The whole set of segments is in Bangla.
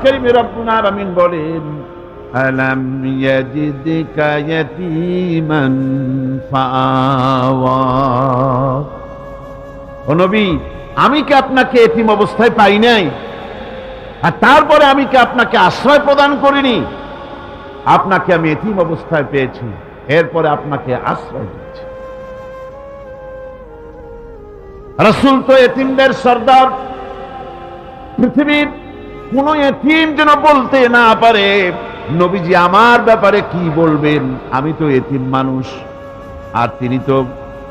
কারীম রব্বুল আলামিন বলেন, আলাম ইয়াজিদকা ইয়াতীমান ফাআওয়া। ও নবী, আমি কি আপনাকে এতিম অবস্থায় পাই নাই? আর তারপরে আমি কি আপনাকে আশ্রয় প্রদান করিনি? আপনাকে আমি এতিম অবস্থায় পেয়েছি, এরপরে আপনাকে আশ্রয় দিচ্ছি। রাসূল তো এতিমদের সর্দার। পৃথিবীর কোন এতিম যেন বলতে না পারে, নবীজি আমার ব্যাপারে কি বলবেন, আমি তো এতিম মানুষ, আর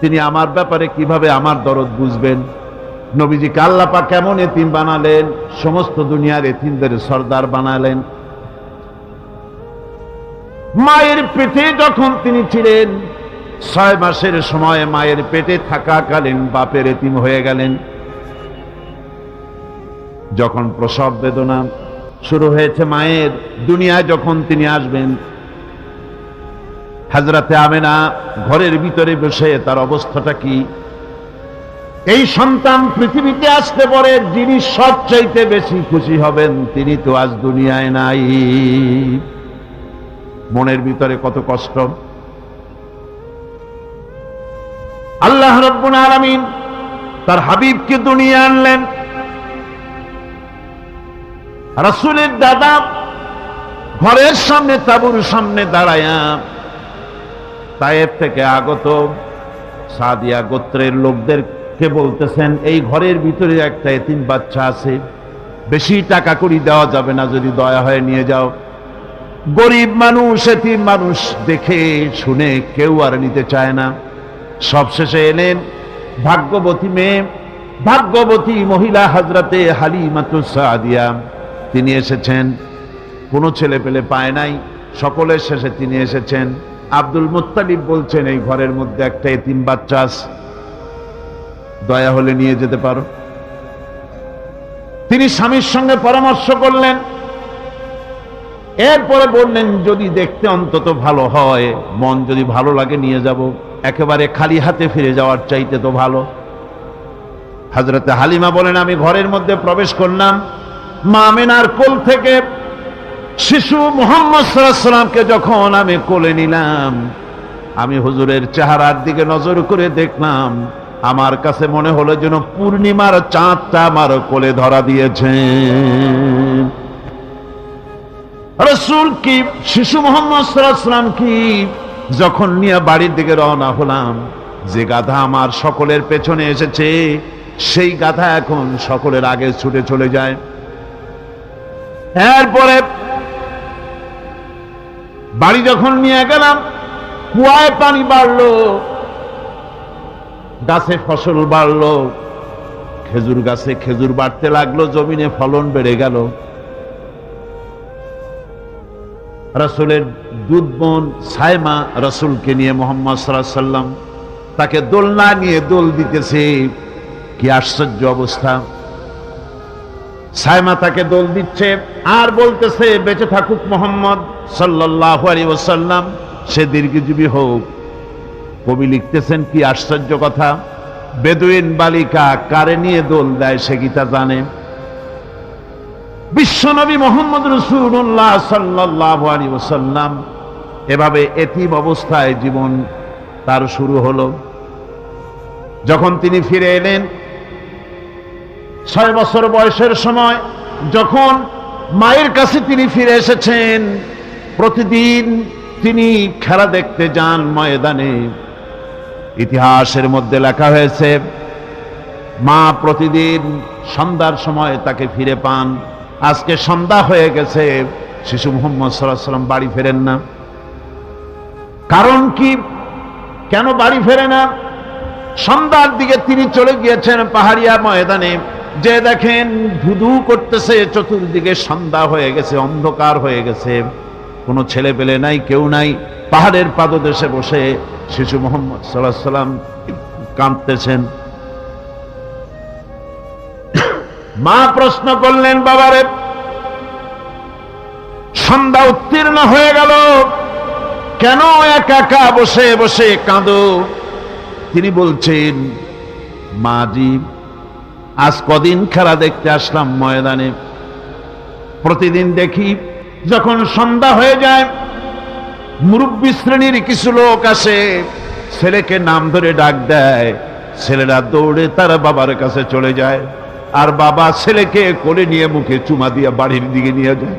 তিনি আমার ব্যাপারে কিভাবে আমার দরদ বুঝবেন। নবীজিকে আল্লাহ পাক কেমন এতিম বানালেন, সমস্ত দুনিয়ার এতিমদের সর্দার বানালেন। মায়ের পেটে যখন তিনি ছিলেন, 6 মাসের সময় মায়ের পেটে থাকাকালীন বাপের এতিম হয়ে গেলেন। যখন প্রসব বেদনা শুরু হয়েছে মায়ের, দুনিয়ায় যখন তিনি আসবেন, হযরতে আমেনা ঘরের ভিতরে বসে তার অবস্থাটা কি? এই সন্তান পৃথিবীতে আসতে পরে যিনি সবচাইতে বেশি খুশি হবেন, তিনি তো আজ দুনিয়ায় নাই। মনের ভিতরে কত কষ্ট। আল্লাহ রাব্বুল আলামিন তার হাবিবকে দুনিয়া আনলেন। রাসূলের দাদা ঘরের সামনে তাঁবুর সামনে দাঁড়ায়া তায়েফ থেকে আগত সাদিয়া গোত্রের লোকদেরকে বলতেছেন, এই ঘরের ভিতরে একটা এতিম বাচ্চা আছে, বেশি টাকা কড়ি দেওয়া যাবে না, যদি দয়া হয় নিয়ে যাও। গরিব মানুষ, এতিম মানুষ দেখে শুনে কেউ আর নিতে চায় না। সবশেষে এলেন ভাগ্যবতী মেয়ে, ভাগ্যবতী মহিলা হযরতে হালিমাতুস সাদিয়া। তিনি এসেছেন, কোনো ছেলে পেলে পায় নাই, সকলের শেষে তিনি এসেছেন। আব্দুল মুত্তালিব বলছেন, এই ঘরের মধ্যে একটা এতিম বাচ্চা আছে, দয়া হলে নিয়ে যেতে পারো। তিনি স্বামীর সঙ্গে পরামর্শ করলেন, এরপরে বললেন, যদি দেখতে অন্তত ভালো হয়, মন যদি ভালো লাগে নিয়ে যাব, একেবারে খালি হাতে ফিরে যাওয়ার চাইতে তো ভালো। হযরতে হালিমা বলেন, আমি ঘরের মধ্যে প্রবেশ করলাম, মা আমেনার কোল থেকে শিশু মুহাম্মদ সাল্লাল্লাহু আলাইহি ওয়াসাল্লামকে যখন আমি কোলে নিলাম, আমি হুজুরের চেহারার দিকে নজর করে দেখলাম, আমার কাছে মনে হলো যেন পূর্ণিমার চাঁদটা আমার কোলে ধরা দিয়েছে। রাসূল কি শিশু মুহাম্মদ সাল্লাল্লাহু আলাইহি ওয়াসাল্লাম কি যখন নিয়ে বাড়ির দিকে রওনা হলাম, যে গাধা আমার সকলের পেছনে এসেছে, সেই গাধা এখন সকলের আগে ছুটে চলে যায়। এরপরে বাড়ি যখন নিয়ে গেলাম, কুয়ায় পানি বাড়লো, গাছে ফসল বাড়লো, খেজুর গাছে খেজুর বাড়তে লাগলো, জমিনে ফলন বেড়ে গেল। রাসূলের দুধ বোন সায়মা রাসূলকে নিয়ে মুহাম্মদ সাল্লাল্লাহু আলাইহি ওয়াসাল্লাম তাকে দোলনা নিয়ে দোল দিতেছে। কি আশ্চর্য অবস্থা! সায়মা তাকে দোল দিচ্ছে আর বলতেছে, বেঁচে থাকুক মুহাম্মদ সাল্লাল্লাহু আলাইহি ওয়াসাল্লাম, সে দীর্ঘজীবী হোক। কবি লিখতেছেন, কি আশ্চর্য কথা! বেদুইন বালিকা কারে নিয়ে দোল দেয় সে কি তা জানে? বিশ্বনবী মুহাম্মদ রাসূলুল্লাহ সাল্লাল্লাহু আলাইহি ওয়াসাল্লাম এভাবে এতিম অবস্থায় জীবন তার শুরু হলো। যখন তিনি ফিরে এলেন 6 বছর বয়সের সময়, যখন মায়ের কাছে তিনি ফিরে এসেছেন, প্রতিদিন তিনি খেলা দেখতে যান ময়দানে। ইতিহাসের মধ্যে লেখা হয়েছে, মা প্রতিদিন সন্ধ্যার সময় তাকে ফিরে পান। আজকে সন্ধ্যা হয়ে গেছে, শিশু মুহাম্মদ সাল্লাল্লাহু আলাইহি ওয়াসাল্লাম বাড়ি ফেরেন না। কারণ কি? কেন বাড়ি ফেরে না? সন্ধ্যার দিকে তিনি চলে গিয়েছেন পাহাড়িয়া ময়দানে, যে দেখেন ধুধু করতেছে চতুর্দিকে, সন্ধ্যা হয়ে গেছে, অন্ধকার হয়ে গেছে, কোনো ছেলে পেলে নাই, কেউ নাই। পাহাড়ের পাদদেশে বসে শিশু মুহাম্মদ সাল্লাল্লাহু আলাইহি ওয়াসাল্লাম কাঁদতেছেন। মা প্রশ্ন করলেন, বাবারে, সন্ধ্যা উত্তীর্ণ হয়ে গেল, কেন একা একা বসে বসে কাঁদো? তিনি বলছেন, মাজি, আজ কদিন খেলা দেখতে আসলাম ময়দানে, প্রতিদিন দেখি যখন সন্ধ্যা হয়ে যায় মুরব্বী শ্রেণীর কিছু লোক আসে, ছেলেকে নাম ধরে ডাক দেয়, ছেলেরা দৌড়ে তার বাবার কাছে চলে যায়, আর বাবা ছেলেকে কোলে নিয়ে মুখে চুমা দিয়ে বাড়ির দিকে নিয়ে যায়।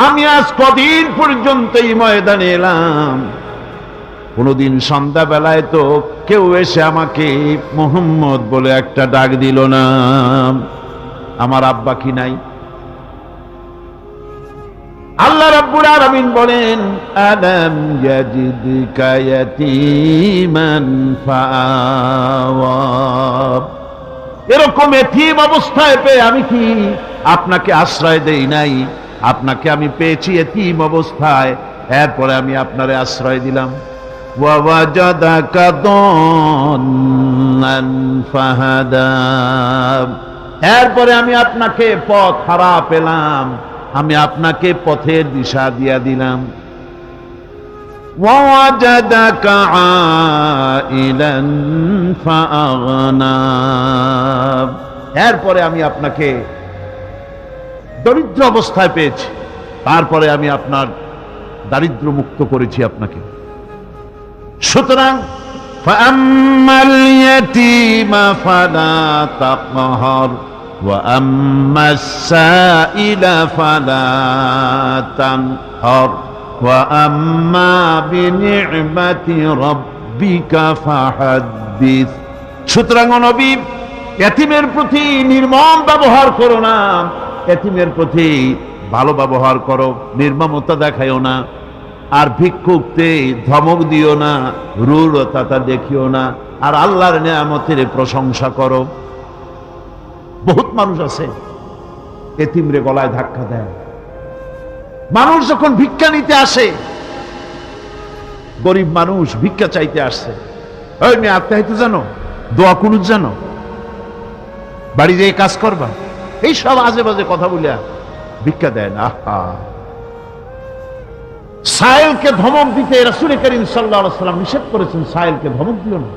আমি আজ কদিন পর্যন্ত এই ময়দানে এলাম, কোনদিন সন্ধ্যাবেলায় তো কেউ এসে আমাকে মোহাম্মদ বলে একটা ডাক দিল না। আমার আব্বা কি নাই? আল্লাহ রাব্বুল আলামিন বলেন, আলাম ইয়াজিদকা ইয়াতীমান ফাআওয়া। এরকম এতিম অবস্থায় পেয়ে আমি কি আপনাকে আশ্রয় দেই নাই? আপনাকে আমি পেয়েছি এতিম অবস্থায়, এরপরে আমি আপনারে আশ্রয় দিলাম। ওয়া ওয়াজাদাকা দাল্লান ফাহাদা। এরপরে আমি আপনাকে পথ হারা পেলাম, আমি আপনাকে পথের দিশা দিয়া দিলাম। ওয়াজাদাকা আইলান ফাআগনা। এরপরে আমি আপনাকে দরিদ্র অবস্থায় পেয়েছি, তারপরে আমি আপনার দারিদ্র মুক্ত করেছি আপনাকে। সুতরাং ফাআম্মাল ইয়াতীমা ফালা তাকহার ওয়া আম্মাস সাইলা ফালা তানহার ওয়া আম্মা বিনি'মাতি রাব্বিকা ফাহাদ্দিস। সুতরাং নবী, এতিমের প্রতি নির্মম ব্যবহার করো না, এতিমের প্রতি ভালো ব্যবহার করো, নির্মমতা দেখাইও না। আর ভিক্ষুককে ধমক দিও না, রূঢ়তা দেখিও না, আর আল্লাহর নিয়ামতের প্রশংসা করো। বহুত মানুষ আছে এতিমরে গলায় ধাক্কা দেয়। মানুষ যখন ভিক্ষা নিতে আসে, গরিব মানুষ ভিক্ষা চাইতে আসছে, ওই মেয়ে আত্মাহিত জানো, দোয়া কুনুত জানো, বাড়ি যেয়ে কাজ করবা, এই সব আজে বাজে কথা বলিয়া ভিক্ষা দেয় না। আহা, সাইলকে ধমক দিতে রাসূল করিম সাল্লাল্লাহু আলাইহি ওয়াসাল্লাম নিষেধ করেছেন, সাইলকে ধমক দিও না।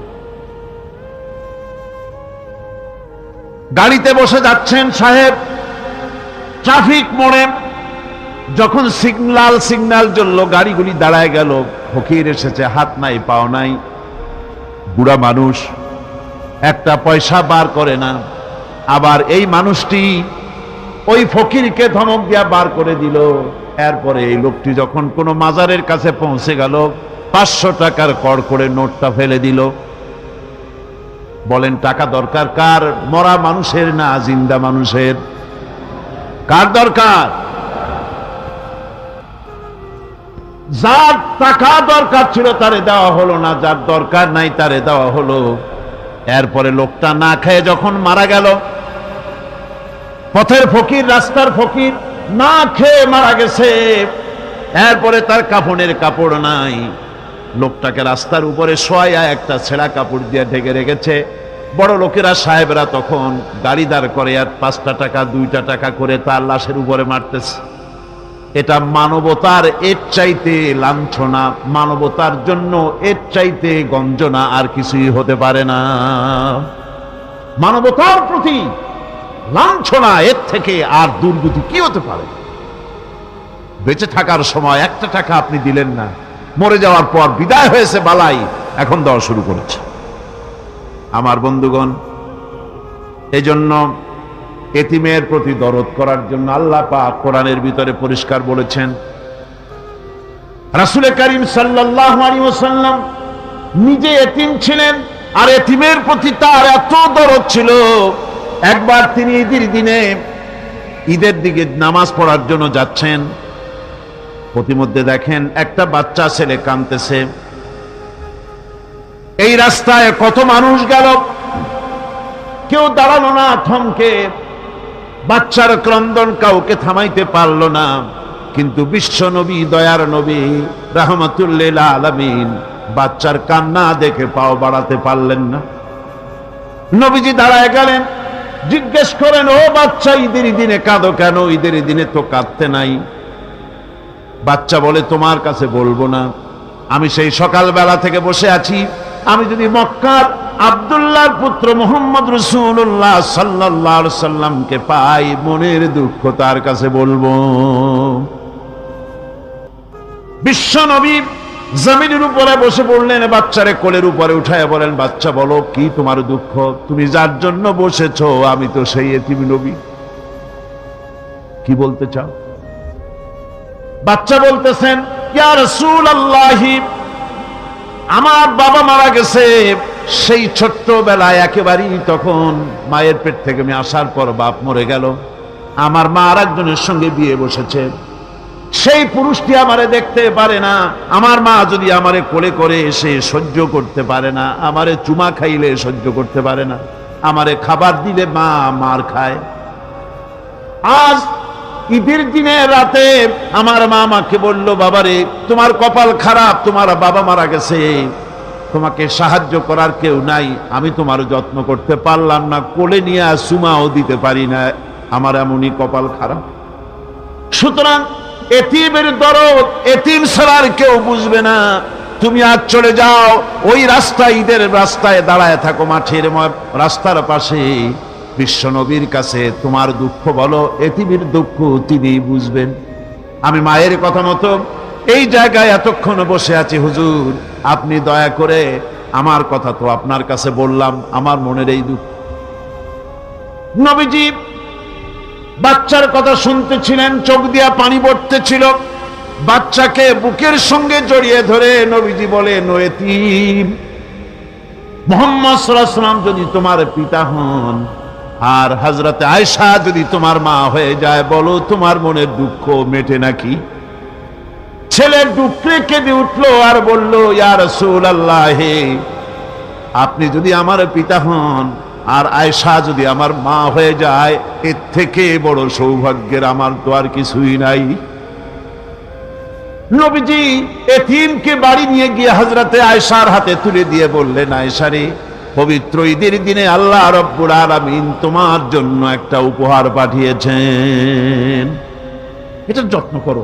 গাড়িতে বসে যাচ্ছেন সাহেব, ট্রাফিক মোড়ে যখন সিগন্যাল জ্বললো, গাড়িগুলি দাঁড়ায় গেল, ফকির এসেছে, হাত নাই পাও নাই, বুড়া মানুষ, একটা পয়সা বার করে না। আবার এই মানুষটি ওই ফকিরকে ধমক দিয়া বার করে দিল। এরপরে এই লোকটি যখন কোনো মাজারের কাছে পৌঁছে গেল, 500 টাকার কড়কড়ে নোটটা ফেলে দিল। বলেন টাকা দরকার কার? মরা মানুষের না জিন্দা মানুষের? কার দরকার? যার টাকা দরকার ছিল তারে দেওয়া হলো না, যার দরকার নাই তারে দেওয়া হলো। এরপরে লোকটা না খেয়ে যখন মারা গেল, পথের ফকির, রাস্তার ফকির, না খেয়ে মারা গেছে। এরপরে তার কাফনের কাপড় নাই, লোকটাকে রাস্তার উপরে শোয়া একটা ছেঁড়া কাপড় দিয়ে ঢেকে রেখেছে। বড় লোকেরা, সাহেবরা তখন গাড়ি দাঁড় করে আর 5টা টাকা 2টা টাকা করে তার লাশের উপরে মারতেছে। এটা মানবতার এর চাইতে লাঞ্ছনা, মানবতার জন্য এর চাইতে গঞ্জনা আর কিছুই হতে পারে না। মানবতার প্রতি লাঞ্ছনা এর থেকে আর দুর্গতি কি হতে পারে? বেঁচে থাকার সময় 1টা টাকা আপনি দিলেন না, মরে যাওয়ার পর বিদায় হয়েছে বালাই, এখন দেওয়া শুরু করেছে। আমার বন্ধুগণ, এজন্য এতিমের প্রতি দরদ করার জন্য আল্লাহ পাক কোরআনের ভিতরে পরিষ্কার বলেছেন। রাসূল করিম সাল্লাল্লাহু আলাইহি ওয়াসাল্লাম নিজে এতিম ছিলেন, আর এতিমের প্রতি তার এত দরদ ছিল, একবার তিনি ঈদের দিকে নামাজ পড়ার জন্য যাচ্ছেন, প্রতিমধ্যে দেখেন একটা বাচ্চা ছেলে কাঁদতেছে। এই রাস্তায় কত মানুষ গেল, কেউ দাঁড়ালো না, থমকে বাচ্চার ক্রন্দন কাউকে থামাইতে পারল না। কিন্তু বিশ্ব নবী, দয়ার নবী, রাহমাতুল লিল আলামিন বাচ্চার কান্না দেখে পাও বাড়াতে পারলেন না। নবীজি দাঁড়ায় গেলেন, জিজ্ঞেস করেন, ও বাচ্চা, ঈদের দিনে কাঁদো কেন? ঈদের দিনে তো কাঁদতে নাই। বাচ্চা বলে, তোমার কাছে বলবো না, আমি সেই সকালবেলা থেকে বসে আছি, আমি যদি মক্কার আব্দুল্লাহর পুত্র মুহাম্মদ রাসূলুল্লাহ সাল্লাল্লাহু আলাইহি সাল্লামকে পাই, মনের দুঃখ তার কাছে বলবো। বিশ্ব নবী জমিনের উপরে বসে পড়লেন, বাচ্চারে কোলের উপরে উঠায় বলেন, বাচ্চা বলো কি তোমার দুঃখ, তুমি যার জন্য বসেছো আমি তো সেই এতিম নবী, কি বলতে চাও? বাচ্চা বলতেছেন, ইয়া রাসূলুল্লাহ, আমার বাবা মারা গেছে সেই ছোট্টবেলায়, একেবারেই তখন মায়ের পেট থেকে আমি আসার পর বাপ মরে গেল, আমার মা আর একজনের সঙ্গে বিয়ে বসেছে, সেই পুরুষটি আমারে দেখতে পারে না, আমার মা যদি আমারে কোলে করে এসে সহ্য করতে পারে না, আমারে চুমা খাইলে সহ্য করতে পারে না, আমারে খাবার দিলে মা মার খায়। আজ ঈদের দিনে রাতে আমার মা আমাকে বলল, বাবারে তোমার কপাল খারাপ, তোমার বাবা মারা গেছে, তোমাকে সাহায্য করার কেউ নাই, আমি তোমার যত্ন করতে পারলাম না, কোলে নিয়ে চুমাও দিতে পারি না, আমার এমনই কপাল খারাপ। সুতরাং এতিমের দরদ এতিম ছাড়া কেউ বুঝবে না, তুমি আজ চলে যাও, ওই রাস্তায়, ঈদের রাস্তায় দাঁড়ায় থাকো, মাঠের রাস্তার পাশে, বিশ্ব নবীর কাছে তোমার দুঃখ বলো, এতিমের দুঃখ তিনি বুঝবেন। আমি মায়ের কথা মতো এই জায়গায় এতক্ষণ বসে আছি, হুজুর আপনি দয়া করে, আমার কথা তো আপনার কাছে বললাম, আমার মনের এই দুঃখ। নবীজি বাচ্চার কথা শুনতেছিলেন, চোখ দিয়া পানি পড়তেছিল, বাচ্চাকে বুকের সঙ্গে জড়িয়ে ধরে নবীজি বলেন, ও এতিম, মুহাম্মদ সাল্লাল্লাহু আলাইহি ওয়াসাল্লাম যদি তোমার পিতা হন আর হযরতে আয়েশা যদি তোমার মা হয়ে যায়, বলো তোমার মনের দুঃখ মেটে নাকি? ছেলে দুঃখে কেঁদে উঠলো আর বলল, ইয়া রাসূলুল্লাহ, আপনি যদি আমার পিতা হন আর আয়েশা যদি আমার মা হয়ে যায়, এর থেকে বড় সৌভাগ্যের আমার তো আর কিছুই নাই। নবীজি এতিমকে বাড়ি নিয়ে গিয়ে হযরতে আয়েশার হাতে তুলে দিয়ে বললেন, আয়েশা রে, পবিত্র ঈদের দিনে আল্লাহ রব্বুল আলামিন তোমার জন্য একটা উপহার পাঠিয়েছেন, এটা যত্ন করো।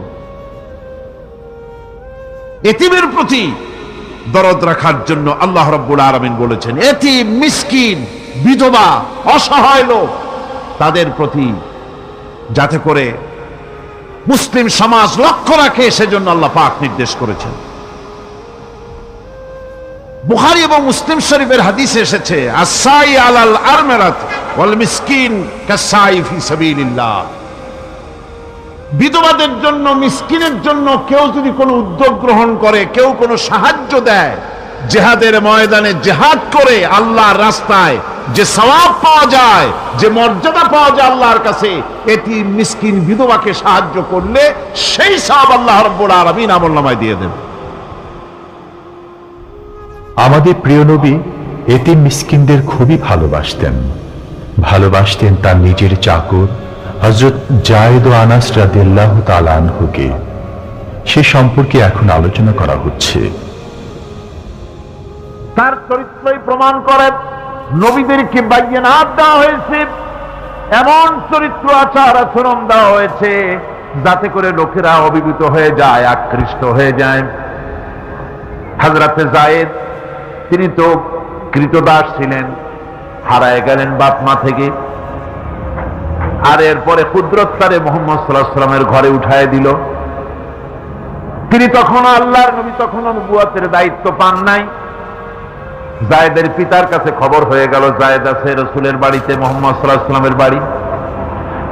এতিমের প্রতি দরদ রাখার জন্য আল্লাহ রব্বুল আলামিন বলেছেন, এতিম, মিসকিন, বিধবা, অসহায় লোক, তাদের প্রতি যাতে করে মুসলিম সমাজ লক্ষ্য রাখে, সেজন্য আল্লাহ পাক নির্দেশ করেছেন। বুখারী এবং মুসলিম শরীফের হাদিসে এসেছে, আস-সাই আলাল আরমারাত ওয়াল মিসকিন কাস-সাই ফি সাবিলিল্লাহ, বিধবাদের জন্য, মিসকিনের জন্য কেউ যদি কোনো উদ্যোগ গ্রহণ করে, কেউ কোনো সাহায্য দেয়, জিহাদের ময়দানে জিহাদ করে আল্লাহর রাস্তায় যে সওয়াব পাওয়া যায়, যে মর্যাদা পাওয়া যায় আল্লাহর কাছে, এটি মিসকিন বিধবাকে সাহায্য করলে সেই সওয়াব আল্লাহ রাব্বুল আলামিন আমলনামায় দিয়ে দেন। আমাদের প্রিয় নবী এতিম মিসকিনদের খুবই ভালোবাসতেন, ভালোবাসতেন তার নিজের চাকর হযরত যায়েদ ও আনাস রাদিয়াল্লাহু তাআলা আনহুকে। সে সম্পর্কে এখন আলোচনা করা হচ্ছে। তার চরিত্রই প্রমাণ করে, নবীদেরকে বায়নাত দেওয়া হয়েছে, এমন চরিত্র আচার আচরণ দেওয়া হয়েছে যাতে করে লোকেরা অভিভূত হয়ে যায়, আকৃষ্ট হয়ে যায়। হযরতে যায়েদ, তিনি তো কৃতদাস ছিলেন, হারায় গেলেন বাপ মা থেকে, আর এরপরে কুদরত তারে মুহাম্মদ সাল্লাল্লাহু আলাইহি ওয়াসাল্লামের ঘরে উঠায় দিল। তিনি তখন আল্লাহর নবী, তখন নবুয়তের দায়িত্ব পান নাই। যায়েদের পিতার কাছে খবর হয়ে গেল, যায়েদ আছে রাসূলের বাড়িতে, মুহাম্মদ সাল্লাল্লাহু আলাইহি ওয়াসাল্লামের বাড়ি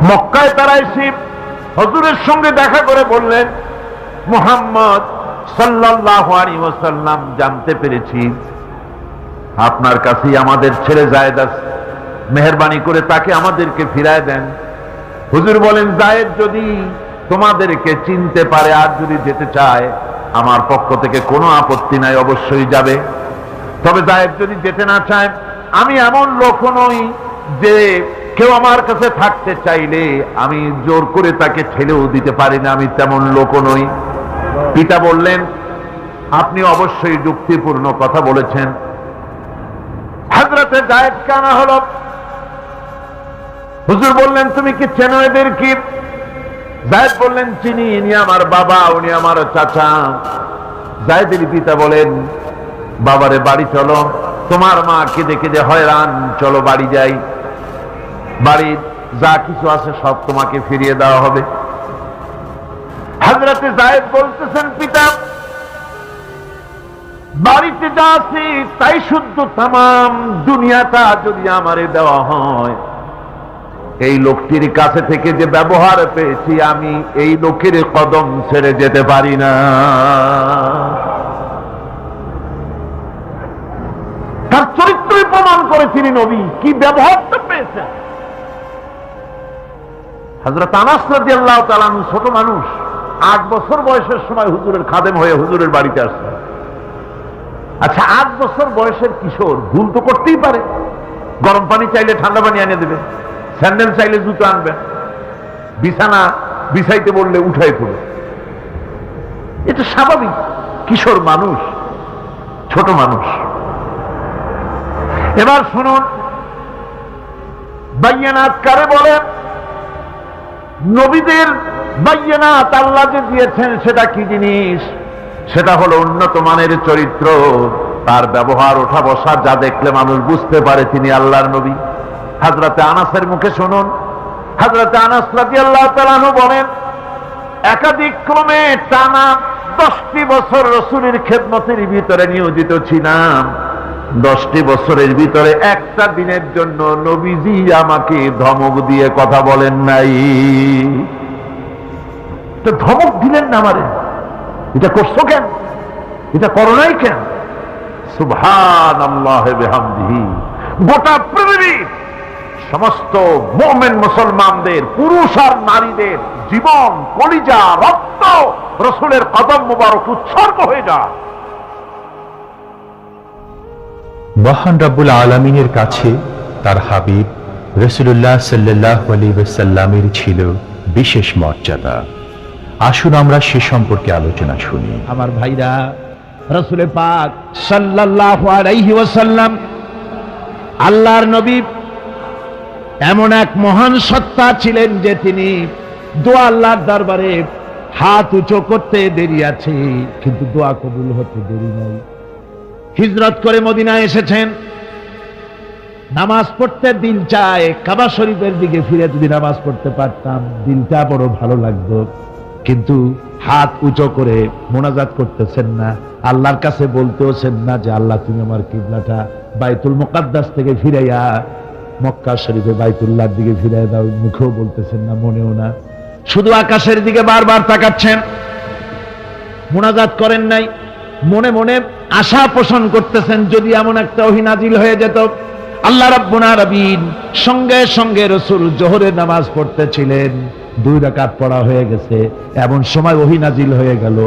মক্কায়। তারা এসে হুজুরের সঙ্গে দেখা করে বললেন, মুহাম্মদ সাল্লাল্লাহু আলাইহি ওয়াসাল্লাম, জানতে পেরেছি আপনার কাছেই আমাদের ছেলে যায়েদ আছে, মেহেরবানি করে তাকে আমাদেরকে ফিরায় দেন। হুজুর বলেন, যায়েদ যদি তোমাদেরকে চিনতে পারে আর যদি যেতে চায়, আমার পক্ষ থেকে কোনো আপত্তি নাই, অবশ্যই যাবে। তবে যায়েদ যদি যেতে না চায়, আমি এমন লোক নই যে কেউ আমার কাছে থাকতে চাইলে আমি জোর করে তাকে ঠেলেও দিতে পারি না, আমি তেমন লোক নই। পিতা বললেন, আপনি অবশ্যই যুক্তিপূর্ণ কথা বলেছেন। হযরতে যায়েদ কানা হলো। হুজুর বললেন, তুমি কি চেনো এদের? কি? যায়েদ বললেন, চিনি, ইনি আমার বাবা, উনি আমার চাচা। যায়েদের পিতা বলেন, বাবারে বাড়ি চলো, তোমার মা কেঁদে কেঁদে হয়রান, চলো বাড়ি যাই, বাড়ির যা কিছু আছে সব তোমাকে ফিরিয়ে দেওয়া হবে। হযরতে যায়েদ বলতেছেন, পিতা বাড়িতে যা আছে তাই শুদ্ধ, তামাম দুনিয়াটা যদি আমারে দেওয়া হয়, এই লোকটির কাছে থেকে যে ব্যবহার পেয়েছি আমি এই লোকের কদম ছেড়ে যেতে পারি না। তার চরিত্রই প্রমাণ করে তিনি নবী, কি ব্যবহারটা পেয়েছেন। হযরত আনাস রাদিয়াল্লাহু তাআলা আনহু ছোট মানুষ, 8 বছর বয়সের সময় হুজুরের খাদেম হয়ে হুজুরের বাড়িতে আসছেন। আচ্ছা, 8 বছর বয়সের কিশোর ভুল তো করতেই পারে। গরম পানি চাইলে ঠান্ডা পানি এনে দেবে, স্যান্ডেল চাইলে জুতো আনবেন, বিছানা বিছাইতে বললে উঠাই পড়ে, এটা স্বাভাবিক। কিশোর মানুষ, ছোট মানুষ। এবার শুনুন, বাইয়ানাত কারে বলে? নবীদের বাইয়ানাত আল্লাহ যে দিয়েছেন সেটা কি জিনিস? সেটা হলো উন্নত মানের চরিত্র, তার ব্যবহার, ওঠা বসা যা দেখলে মানুষ বুঝতে পারে তিনি আল্লাহর নবী। হযরতে আনাসের মুখে শুনুন, হযরতে আনাস রাদিয়াল্লাহু তাআলা আনহু বলেন, একাধিক ক্রমে টানা 10টি বছর রাসূলের খেদমতের ভিতরে নিয়োজিত ছিলাম। 10টি বছরের ভিতরে একটা দিনের জন্য নবীজি আমাকে ধমক দিয়ে কথা বলেন নাই। তো ধমক দিলেন না আমারে, এটা করছো কেন, এটা করো নাই কেন? সুবহানাল্লাহ বিহামদিহি। গোটা পৃথিবীর সমস্ত মুমিন মুসলমানদের, পুরুষ আর নারীদের জীবন, কলিজা, রক্ত রাসূলের কদম মুবারক উৎসর্গ হয়ে যায়। মহান রব্বুল আলামিনের কাছে তার হাবিব রাসূলুল্লাহ সাল্লাল্লাহু আলাইহি ওয়াসাল্লামের ছিল বিশেষ মর্যাদা। আসুন আমরা সে সম্পর্কে আলোচনা শুনি। আমার ভাইরা, রাসূল পাক সাল্লাল্লাহু আলাইহি ওয়াসাল্লাম আল্লাহর নবী এমন এক মহান সত্তা ছিলেন যে তিনি দোয়া আল্লাহর দরবারে হাত উঁচু করতে দেরি আছে, কিন্তু দোয়া কবুল হতে দেরি নাই। হিজরত করে মদিনায় এসেছেন, নামাজ পড়তে দিল চায়, কাবা শরীফের দিকে ফিরে যদি নামাজ পড়তে পারতাম দিলটা বড় ভালো লাগতো, কিন্তু হাত উঁচু করে মোনাজাত করতেছেন না, আল্লাহর কাছে বলতেওছেন না যে আল্লাহ তুমি আমার কিবলাটা বাইতুল মুকাদ্দাস থেকে ফিরাইয়া মক্কা শরীফে বাইতুল্লাহর দিকে ফিরাইয়া দাও। মুখেও বলতেছেন না, মনেও না, শুধু আকাশের দিকে বারবার তাকাচ্ছেন, মোনাজাত করেন নাই। মনে মনে আশা পোষণ করতেছেন যদি এমন একটা ওহী নাজিল হয়ে যেত। আল্লাহ রাব্বুল আলামিন সঙ্গে সঙ্গে রাসূল জোহরের নামাজ পড়তেছিলেন, 2 রাকাত পড়া হয়ে গেছে, এমন সময় ওহী নাজিল হয়ে গেল,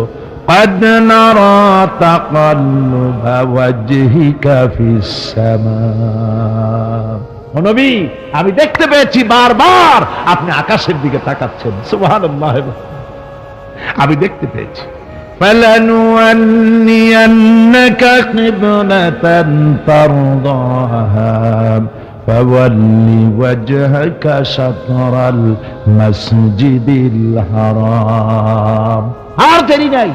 قد نرى تقلب وجهك في السماء। ও নবী, আমি দেখতে পেয়েছি বারবার আপনি আকাশের দিকে তাকাচ্ছেন। সুবহানাল্লাহ, আমি দেখতে পেয়েছি। فلنولينك قبلة ترضاها فول وجهك شطر المسجد الحرام। আর দেরি নাই,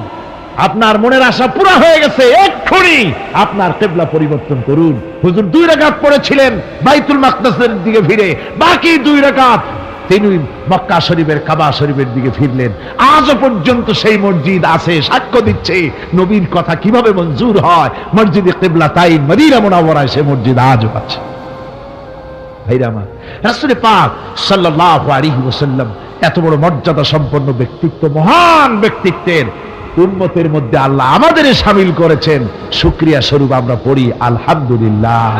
আপনার মনের আশা পুরা হয়ে গেছে, এক্ষুনি আপনার কিবলা পরিবর্তন করুন। হুজুর 2 রাকাত পড়েছিলেন বাইতুল মাকদাসের দিকে ফিরে, বাকি 2 রাকাত তিনি মক্কা শরীফের কাবা শরীফের দিকে ফিরলেন। আজও পর্যন্ত সেই মসজিদ আছে, সাক্ষ্য দিচ্ছে নবীর কথা কিভাবে মঞ্জুর হয়। মসজিদে কিবলাতাইন মদিনা মুনাওয়ারায় সে মসজিদ আজও আছে। ভাইরা আমার, রাসূল পাক সাল্লাল্লাহু আলাইহি ওয়াসাল্লাম এত বড় মর্যাদা সম্পন্ন ব্যক্তিত্ব, মহান ব্যক্তিত্বের উম্মতের মধ্যে আল্লাহ আমাদের শামিল করেছেন। শুকরিয়া স্বরূপ আমরা পড়ি আলহামদুলিল্লাহ।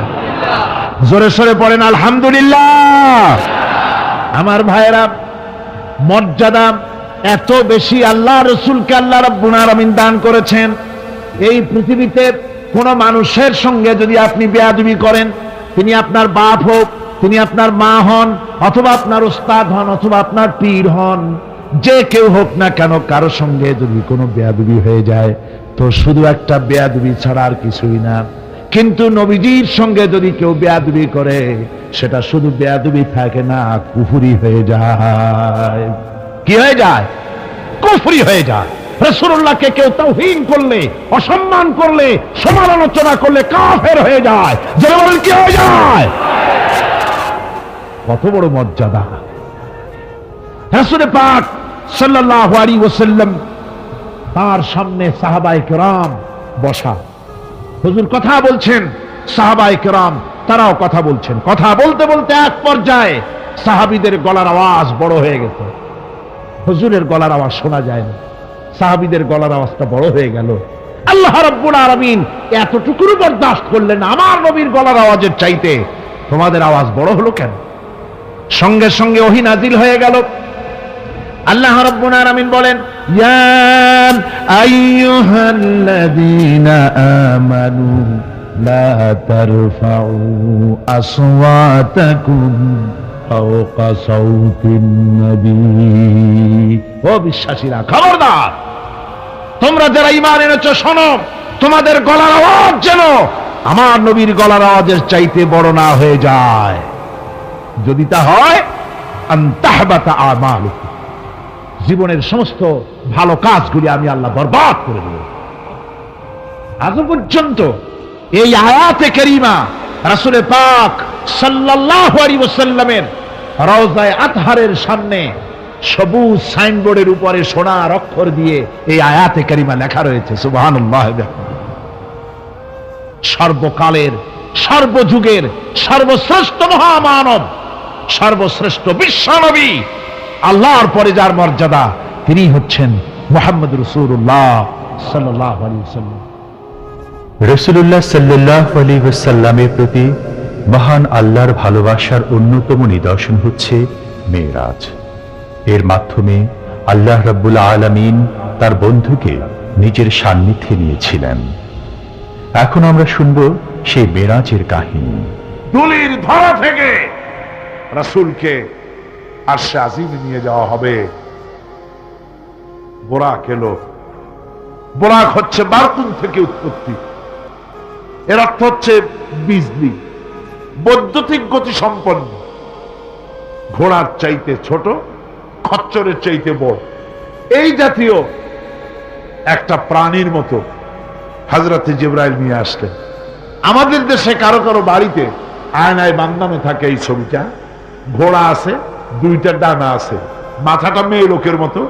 জোরে সরে পড়েন আলহামদুলিল্লাহ। আমার ভাইরা, মর্যাদা এত বেশি আল্লাহ রাসূলকে আল্লাহ রাব্বুল আলামিন দান করেছেন। এই পৃথিবীতে কোন মানুষের সঙ্গে যদি আপনি বেয়াদবি করেন, তিনি আপনার বাপ হোক, তিনি আপনার মা হন, অথবা আপনার উস্তাদ হন, অথবা আপনার পীর হন, যে কেউ হোক না কেন, কারো সঙ্গে যদি কোনো বেয়াদবি হয়ে যায় তো শুধু একটা বেয়াদবি ছাড়া আর কিছুই না। কিন্তু নবীজির সঙ্গে যদি কেউ বেয়াদবি করে, সেটা শুধু বেয়াদবি থাকে না, কুফরি হয়ে যায়। কি হয়ে যায়? কুফরি হয়ে যায়। রাসূলুল্লাহকে কেউ তাওহীন করলে, অসম্মান করলে, সমালোচনা করলে কাফের হয়ে যায়। যারা বলেন কি হয়ে যায়? কত বড় মর্যাদা! রাসূল পাক সাল্লাল্লাহু আলাইহি ওয়াসাল্লাম, তার সামনে সাহাবায়ে কেরাম বসা, হুজুর কথা বলছেন, সাহাবায়ে কেরাম তারাও কথা বলছেন। কথা বলতে বলতে এক পর্যায়ে সাহাবীদের গলার আওয়াজ বড় হয়ে গেছে। হুজুরের গলার আওয়াজ শোনা যায় না, সাহাবীদের গলার আওয়াজটা বড় হয়ে গেল। আল্লাহ রাব্বুল আলামিন এতটুকুর বরদাস্ত করলেন, আমার নবীর গলার আওয়াজের চাইতে তোমাদের আওয়াজ বড় হলো কেন? সঙ্গে সঙ্গে ওহী নাজিল হয়ে গেল। আল্লাহ রাব্বুল আলামিন বলেন, ইয়া আইয়ুহাল্লাযীনা আমানু লা তারফাউ আসওয়াতাকুম ফাওকা সাওতিন নবী। ও বিশ্বাসীরা, খবরদার, তোমরা যারা ঈমান এনেছো শোনো, তোমাদের গলার আওয়াজ যেন আমার নবীর গলার আওয়াজের চাইতে বড় না হয়ে যায়। যদি তা হয়, আন তাহবাতা আমালুকুম, জীবনের সমস্ত ভালো কাজগুলি আমি আল্লাহ বরবাদ করে দেব। আজ পর্যন্ত এই আয়াতে কারিমা রাসূল পাক সাল্লাল্লাহু আলাইহি ওয়াসাল্লামের রওজায়ে আতহারের সামনে সবুজ সাইনবোর্ডের উপরে সোনার অক্ষর দিয়ে এই আয়াতে কারিমা লেখা রয়েছে, সুবহানাল্লাহ। সর্বকালের, সর্বযুগের সর্বশ্রেষ্ঠ মহামানব, সর্বশ্রেষ্ঠ বিশ্বনবী, আল্লাহর পরে যার মর্যাদা, তিনি হচ্ছেন মুহাম্মদ রাসূলুল্লাহ সাল্লাল্লাহু আলাইহি ওয়াসাল্লাম। রাসূলুল্লাহ সাল্লাল্লাহু আলাইহি ওয়াসাল্লামের প্রতি মহান আল্লাহর ভালোবাসার অন্যতম নিদর্শন হচ্ছে মেরাজ। এর মাধ্যমে আল্লাহ রাব্বুল আলামিন তার বন্ধুকে নিজের সান্নিধ্যে নিয়েছিলেন। এখন আমরা শুনব সেই মেরাজের কাহিনী। দুলির ধরা থেকে রাসূলকে আরশে আজিমে নিয়ে যাওয়া হবে। বোরাক এলো। বোরাক হচ্ছে বারকুন থেকে উৎপত্তি। এর অর্থ হচ্ছে বিজলি, বৈদ্যুতিক গতি সম্পন্ন, ঘোড়ার চাইতে ছোট, খচ্চরের চাইতে বড়, এই জাতীয় একটা প্রাণীর মতো হযরতে জিবরাইল নিয়ে আসলেন। আমাদের দেশে কারো কারো বাড়িতে আয়নায় বান্দানো থাকে এই ছবিটা। ঘোড়া আছে, দুইটা ডানা আছে, মাথাটা মেয়ে লোকের মতো,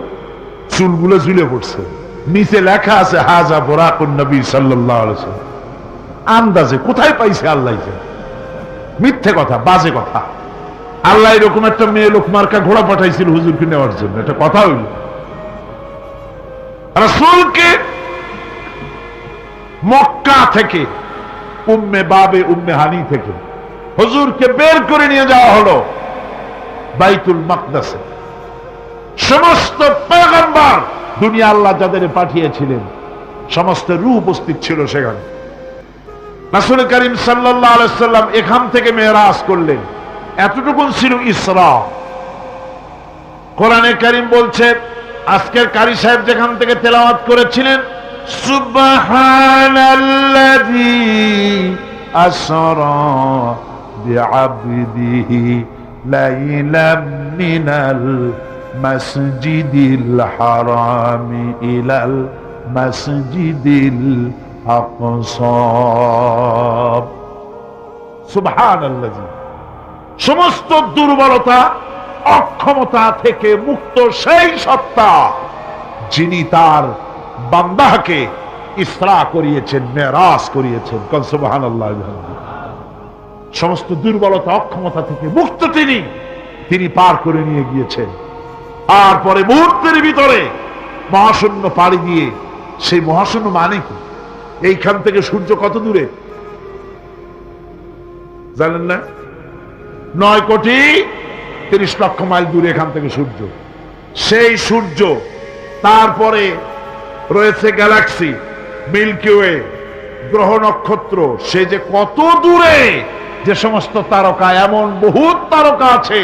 চুলগুলো ঝুলে পড়ছে, নিচে লেখা আছে হাজা বুরাকুন নবী সাল্লাল্লাহু আলাইহি ওয়াসাল্লাম। আন্দাজে কোথায় পাইছে আল্লাহ, মিথ্যে কথা, বাজে কথা। আল্লাহ এরকম একটা মেয়ে লোক মার্কা ঘোড়া পাঠাইছিল হুজুরকে নেওয়ার জন্য, এটা কথা হইল? রাসূলকে মক্কা থেকে, উম্মে বাবে উম্মে হানি থেকে হুজুরকে বের করে নিয়ে যাওয়া হলো বাইতুল মাকদাসে। সমস্ত পয়গম্বর, দুনিয়া আল্লাহ যাদের পাঠিয়েছিলেন, সমস্ত রূহ উপস্থিত ছিল সেখানে। রাসূল করিম সাল্লাল্লাহু আলাইহি ওয়াসাল্লাম এখান থেকে মেরাজ করলেন। এতটুকু ছিল ইসরা। কোরআনে কারীম বলছে, আজকের কারি সাহেব যেখান থেকে তেলাওয়াত করেছিলেন, সুবহানাল্লাযী আসরা বিআবদিহি লাইলাম মিনাল মাসজিদিল হারামি ইলাল মাসজিদিল আকসা। সুবহানাল্লাযী, সমস্ত দুর্বলতা, অক্ষমতা থেকে মুক্ত সেই সত্তা যিনি তার বান্দাকে ইসরা করিয়েছেন, মেরাজ করিয়েছেন। সুবহানাল্লাহ। সমস্ত দুর্বলতা, অক্ষমতা থেকে মুক্ত তিনি পার করে নিয়ে গিয়েছেন। আর পরে মুহূর্তের ভিতরে মহাশূন্য পাড়ি দিয়ে, সেই মহাশূন্য মানে কি? এইখান থেকে সূর্য কত দূরে জানেন না? 9,30,00,000 মাইল দূরে এখান থেকে সূর্য। সেই সূর্য, তারপরে রয়েছে গ্যালাক্সি, মিল্কি ওয়ে, গ্রহ নক্ষত্র, সে যে কত দূরে। যে সমস্ত তারকা, এমন বহুত তারকা আছে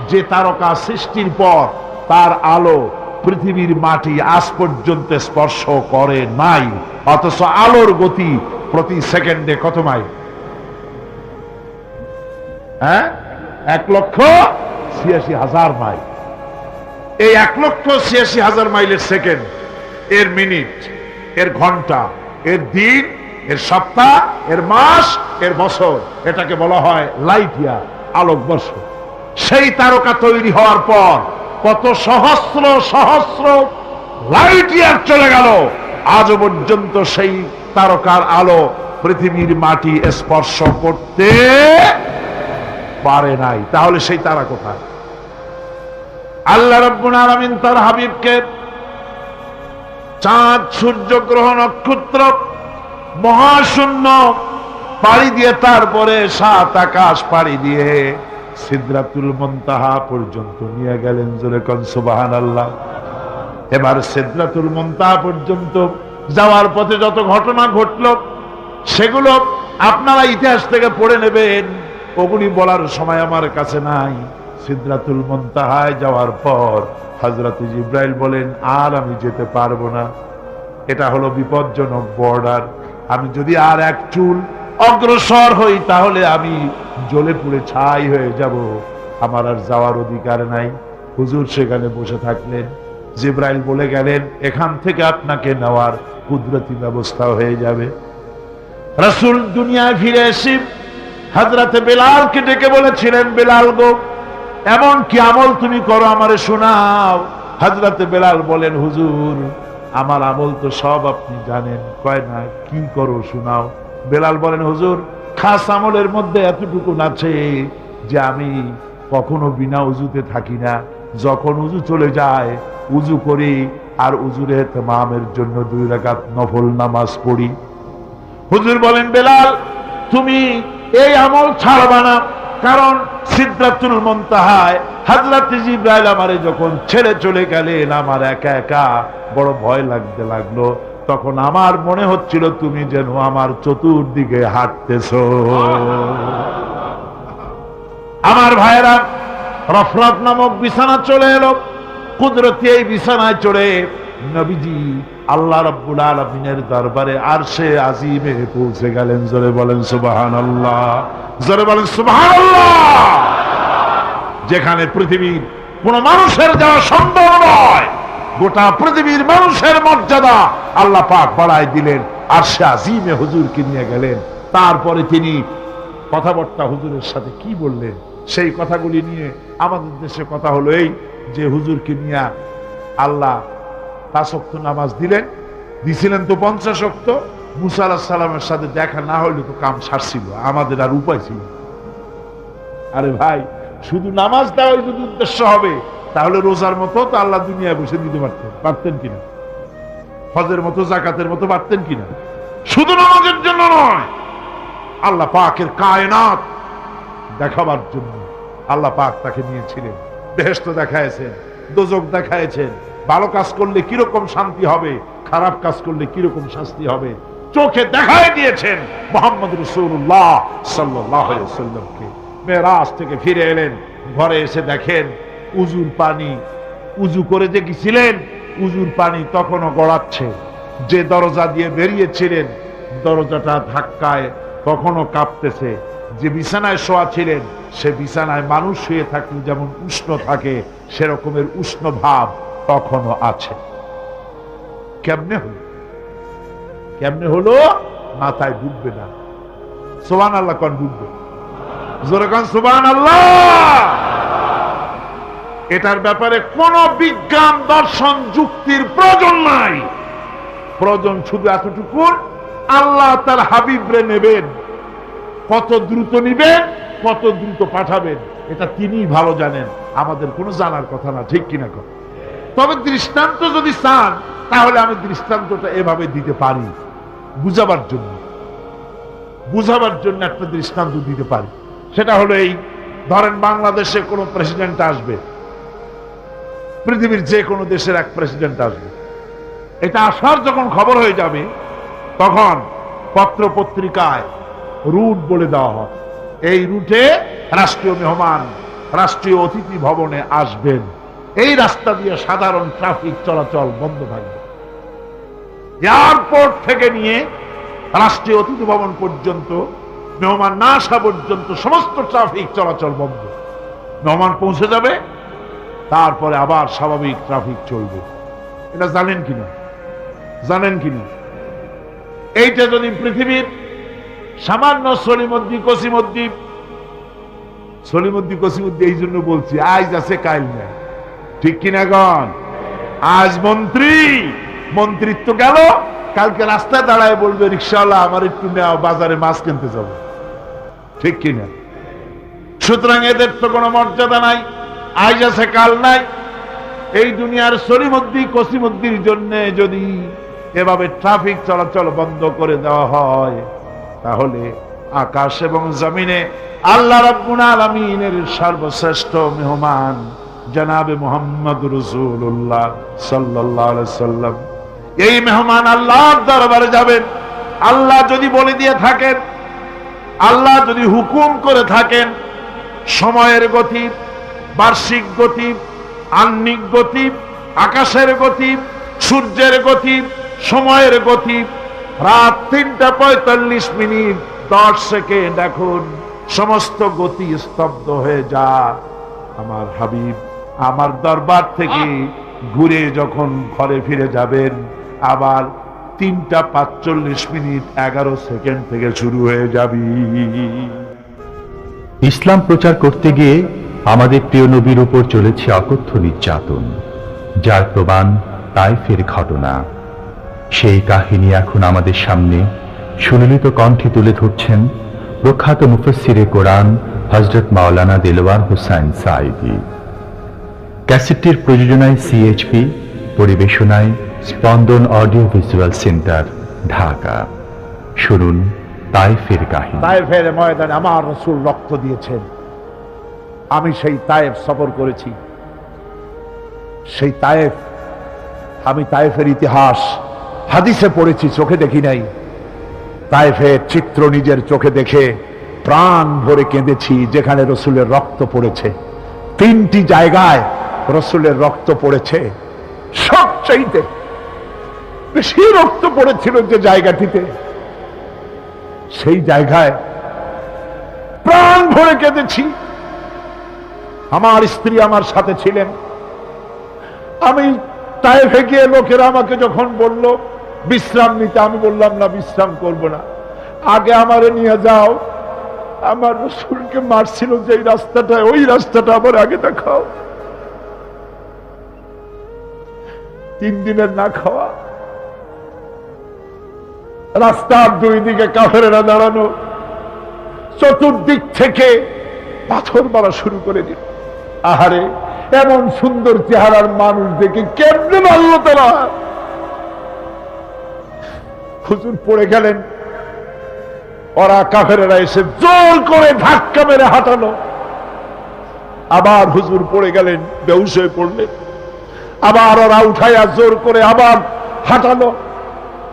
যে তারকা সৃষ্টির পর তার আলো পৃথিবীর মাটি আজ পর্যন্ত স্পর্শ করে নাই, অথচ আলোর গতি প্রতি সেকেন্ডে কত মাইল? 1,86,000 মাইল। এই 1,86,000 মাইলের সেকেন্ড এর মিনিট, এর ঘন্টা, এর দিন, এর সপ্তাহ, এর মাস, এর বছর, এটাকে বলা হয় লাইট ইয়ার, আলোকবর্ষ। সেই তারকা তৈরি হওয়ার পর কত সহস্র সহস্র লাইট ইয়ার চলে গেল, আজও পর্যন্ত সেই তারকার আলো পৃথিবীর মাটি স্পর্শ করতে পারে নাই। তাহলে সেই তারা কোথায়? আল্লাহ রাব্বুল আলামিন তার হাবিবকে চাঁদ, সূর্য, গ্রহ, নক্ষত্র, মহাশূন্য পাড়ি দিয়ে, তারপরে সাত আকাশ পাড়ি দিয়ে সিদরাতুল মুনতাহা পর্যন্ত নিয়ে গেলেন। জোরে কোন সুবহানাল্লাহ। এবার সিদরাতুল মুনতাহা পর্যন্ত যাওয়ার পথে যত ঘটনা ঘটল সেগুলো আপনারা ইতিহাস থেকে পড়ে নেবেন, ওগুলি বলার সময় আমার কাছে নাই। সিদরাতুল মুনতাহায় যাওয়ার পর হযরত জিবরাইল বলেন, আর আমি যেতে পারবো না, এটা হলো বিপজ্জনক বর্ডার, আমি যদি আর এক চুল অগ্রসর হই তাহলে আমি জ্বলে পুড়ে ছাই হয়ে যাব, আমার আর যাওয়ার অধিকার নাই। হুজুর সেখানে বসে থাকলেন। জিবরাইল বলে গেলেন, এখান থেকে আপনাকে নেওয়ার কুদরতি ব্যবস্থা হয়ে যাবে। রাসূল দুনিয়ায় ফিরে এসে হযরতে বেলালকে ডেকে বলেছিলেন, বেলাল গো, এমন কি আমল তুমি করো আমারে শোনাও। হযরতে বেলাল বলেন, হুজুর আমার আমল তো সব আপনি জানেন। কয় না, কি করো শোনাও। বেলাল বলেন, হুজুর খাস আমলের মধ্যে এতটুকু আছে যে আমি কখনো বিনা উজুতে থাকি না, যখন উজু চলে যায় উজু করি আর উজুর ইহতিমামের জন্য 2 রাকাত নফল নামাজ পড়ি। হুজুর বলেন, বেলাল তুমি এই আমল ছাড়বা না, কারণ সিদরাতুল মুনতাহায় হযরত জিবরাইল আমারে যখন ছেড়ে চলে গেলেন আমার একা একা বড় ভয় লাগতে লাগলো। তখন আমার মনে হচ্ছিল তুমি যেন আমার চতুর্দিকে হাঁটতেছো। আমার ভাইয়েরা, রফরাত নামক বিছানা চলে এলো। কুদরতি এই বিছানায় চড়ে নবীজি আল্লাহ রাব্বুল আলামিনের দরবারে আরশে আজিমে পৌঁছে গেলেন। জোরে বলেন সুবহানাল্লাহ, জোরে বলেন সুবহানাল্লাহ। যেখানে পৃথিবীর কোন মানুষের যাওয়া সম্ভব নয়, গোটা পৃথিবীর মানুষের মর্যাদা আল্লাহ পাক বাড়ায় দিলেন, আরশে আজিমে হুজুরকে নিয়ে গেলেন। তারপরে তিনি কথাবার্তা হুজুরের সাথে কি বললেন সেই কথাগুলি নিয়ে আমাদের দেশে কথা হলো এই যে হুজুরকে নিয়ে আল্লাহ 5 ওয়াক্ত নামাজ দিছিলেন তো 50 ওয়াক্ত। মুসা আলাইহিস সালামের সাথে দেখা না হইলে তো কাম সারছিল, আমাদের আর উপায় ছিল। আরে ভাই, শুধু নামাজ দেওয়াই যদি উদ্দেশ্য হবে তাহলে রোজার মতো তো আল্লাহ দুনিয়ায় বসে দিতে পারতেন কিনা, হজের মতো জাকাতের মতো পারতেন কিনা। শুধু নামাজের জন্য নয়, আল্লাহ পাকের কায়নাত দেখাবার জন্য আল্লাহ পাক তাকে নিয়েছিলেন। বেহেশত দেখাইছেন, দোজখ দেখাইছেন, ভালো কাজ করলে কিরকম শান্তি হবে, খারাপ কাজ করলে কিরকম শাস্তি হবে চোখে দেখায় দিয়েছেন। মুহাম্মদ রাসূলুল্লাহ সাল্লাল্লাহু আলাইহি ওয়াসাল্লামকে মেরাজ থেকে ফিরে এলেন, ঘরে এসে দেখেন উজুর পানি, উজু করে যে গেছিলেন উজুর পানি তখনও গড়াচ্ছে। যে দরজা দিয়ে বেরিয়েছিলেন দরজাটা ধাক্কায় তখনও কাঁপতেছে। যে বিছানায় শোয়া ছিলেন সে বিছানায় মানুষ শুয়ে থাকলে যেমন উষ্ণ থাকে সেরকমের উষ্ণ ভাব তখনও আছে। কেমনে হলো? কেমনে হলো? মাথায় ঢুকবে না। সুবহানাল্লাহ কোন ঢুকবে? জোরে কোন সুবহানাল্লাহ। এটার ব্যাপারে কোন বিজ্ঞান, দর্শন, যুক্তির প্রয়োজন নাই। প্রয়োজন শুধু এতটুকু, আল্লাহ তার হাবিবরে নেবেন, কত দ্রুত নিবেন, কত দ্রুত পাঠাবেন এটা তিনিই ভালো জানেন, আমাদের কোনো জানার কথা না। ঠিক কিনা? তবে দৃষ্টান্ত যদি চান তাহলে আমি দৃষ্টান্তটা এভাবে দিতে পারি, বুঝাবার জন্য একটা দৃষ্টান্ত দিতে পারি। সেটা হলো এই, ধরেন বাংলাদেশে কোনো প্রেসিডেন্ট আসবে, পৃথিবীর যে কোনো দেশের এক প্রেসিডেন্ট আসবে। এটা আসার যখন খবর হয়ে যাবে তখন পত্র পত্রিকায় রুট বলে দেওয়া হয়, এই রুটে রাষ্ট্রীয় মেহমান রাষ্ট্রীয় অতিথি ভবনে আসবেন, এই রাস্তা দিয়ে সাধারণ ট্রাফিক চলাচল বন্ধ থাকবে। এয়ারপোর্ট থেকে নিয়ে রাষ্ট্রীয় অতিথি ভবন পর্যন্ত মেহমান না আসা পর্যন্ত সমস্ত ট্রাফিক চলাচল বন্ধ। মেহমান পৌঁছে যাবে, তারপরে আবার স্বাভাবিক ট্রাফিক চলবে। এটা জানেন কিনা? জানেন কিনা? এইটা যদি পৃথিবীর সামান্য সলিমদ্দি কসিমদ্দি এই জন্য বলছি, আজ আছে কাল নাই, ঠিক কিনা গণ? আজ মন্ত্রিত্ব গেল, কালকে রাস্তায় দাঁড়ায় বলবে রিক্সাওয়ালা আমার একটু নেওয়া, বাজারে মাছ কিনতে যাব, ঠিক কিনা? সুতরাং এদের তো কোনো মর্যাদা নাই, আজ আছে কাল নাই। এই দুনিয়ার সলিমদ্দি কসিমদ্দির জন্য যদি এভাবে ট্রাফিক চলাচল বন্ধ করে দেওয়া হয়, তাহলে আকাশ এবং জমিনে আল্লাহ রাব্বুল আলামিনের সর্বশ্রেষ্ঠ মেহমান জনাবে মুহাম্মদ রাসূলুল্লাহ সাল্লাল্লাহু আলাইহি সাল্লাম, এই মেহমান আল্লাহর দরবারে যাবেন। আল্লাহ যদি বলে দিয়ে থাকেন, আল্লাহ যদি হুকুম করে থাকেন, সময়ের গতি, বার্ষিক গতি, আহ্নিক গতি, আকাশের গতি, সূর্যের গতি, সময়ের গতি, রাত 3:45 10 সেকেন্ড, এখন সমস্ত গতি স্তব্ধ হয়ে যা। আমার হাবিব আমার দরবার থেকে ঘুরে যখন ঘরে ফিরে যাবেন, আবার 3:45 11 সেকেন্ড থেকে শুরু হয়ে যাবি। ইসলাম প্রচার করতে গিয়ে আমাদের প্রিয় নবীর উপর চলেছে অকথ্য নির্যাতন, যার প্রমাণ তায়েফের ঘটনা। সেই কাহিনী এখন আমাদের সামনে সুললিত কণ্ঠে তুলে ধরছেন প্রখ্যাত মুফাসসিরে কোরআন হযরত মাওলানা দেলওয়ার হোসাইন সাঈদী। ক্যাসেটটির প্রযোজনায় সিএইচপি, পরিবেশনায় স্পন্দন অডিও ভিজুয়াল সেন্টার, ঢাকা। শুনুন তায়েফের কাহিনী। তায়েফের ময়দানে আমার রাসূল রক্ত দিয়েছেন। আমি সেই তায়েফ সফর করেছি। সেই তায়েফ, আমি তায়েফের ইতিহাস হাদিসে পড়েছি, চোখে দেখি নাই। তায়েফের চিত্র নিজের চোখে দেখে প্রাণ ভরে কেঁদেছি, যেখানে রসুলের রক্ত পড়েছে। 3টি জায়গায় রসুলের রক্ত পড়েছে, সবচাইতে বেশি রক্ত পড়েছিল যে জায়গাটিতে, সেই জায়গায় প্রাণ ভরে কেঁদেছি। আমার স্ত্রী আমার সাথে ছিলেন। আমি তায়েফে গিয়ে লোকেরা আমাকে যখন বলল বিশ্রাম নিতে, আমি বললাম না, বিশ্রাম করব না, আগে আমারে নিয়ে যাও। আমার রাসূলকে মারছিল যে রাস্তাটায়, ওই রাস্তাটা আমার আগে দেখাও। 3 দিনের না খাওয়া, রাস্তার 2 দিকে কাফেরেরা দাঁড়ানো, চতুর্দিক থেকে পাথর মারা শুরু করে দিল। আহারে, এমন সুন্দর চেহারার মানুষ দেখে কেমনে মারল তারা। হুজুর পড়ে গেলেন, ওরা কাফেরেরা এসে জোর করে ধাক্কা মেরে হাঁটালো। আবার হুজুর পড়ে গেলেন, বেহুশ হয়ে পড়লেন। আবার ওরা উঠাইয়া জোর করে আবার হাঁটালো।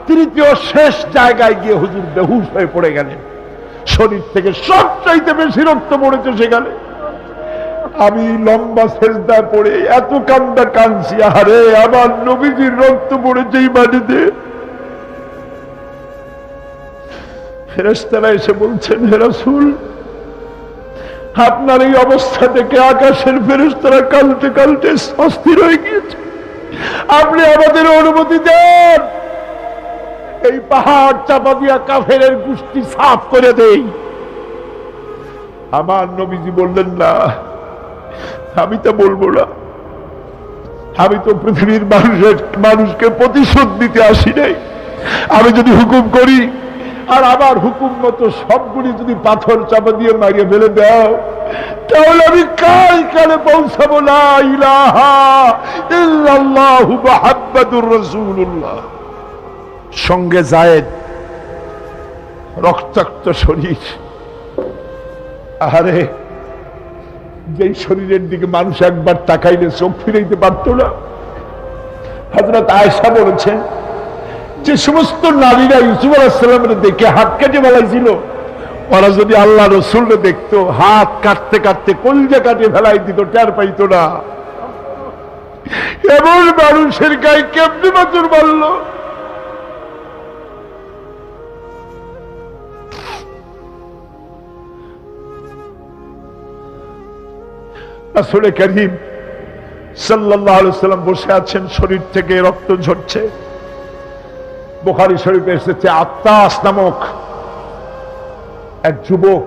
তৃতীয় শেষ জায়গায় গিয়ে হুজুর বেহুশ হয়ে পড়ে গেলেন। শরীর থেকে সবচাইতে বেশি রক্ত পড়েছে সেখানে। আমি লম্বা সেজদায় পড়ে এত কান্না কাঁদছি, আরে আমার নবীজির রক্ত পড়েছে এই মাটিতে। ফেরেশতারা এসে বলছেন, হে রাসূল, আপনার এই অবস্থা থেকে আকাশের ফেরেশতারা কাঁদতে কাঁদতে অস্থির হয়ে গিয়েছে, আপনি আমাদের অনুমতি দেন, এই পাহাড় চাপা দিয়া কাফেরের গোষ্ঠী সাফ করে দেই। আমার নবীজি বললেন, না, আমি তা বলবো না। আমি তো পৃথিবীর মানুষকে প্রতিশোধ দিতে আসি নাই। আমি যদি হুকুম করি আর আমার হুকুম মতো সবগুলি যদি পাথর চাপা দিয়ে মারিয়ে ফেলে দাও, তাহলে আমি কালে পৌঁছাবো লা ইলাহা ইল্লাল্লাহু মুহাম্মাদুর রাসূলুল্লাহ। সঙ্গে যায়েদ, রক্তাক্ত শরীর। আরে, যেই শরীরের দিকে মানুষ একবার তাকাইলে চোখ ফিরাইতে পারত না। হযরত আয়েশা বলেছেন, যে সমস্ত নারীরা ইউসুফ আলাইহিস সালামের দেখে হাত কেটে ফেলাইছিল, ওরা যদি আল্লাহ রাসূলকে দেখতো, হাত কাটতে কাটতে কলিজা কাটে ফেলাই দিত, টের পাইতো না। এমন মানুষের গায়ে কেমনি মাথুর মারল। রাসূল করিম সাল্লাল্লাহু আলাইহি ওয়াসাল্লাম বসে আছেন, শরীর থেকে রক্ত ঝরছে। বুখারী শরীফে এসেছে, আত্তাস নামক এক যুবক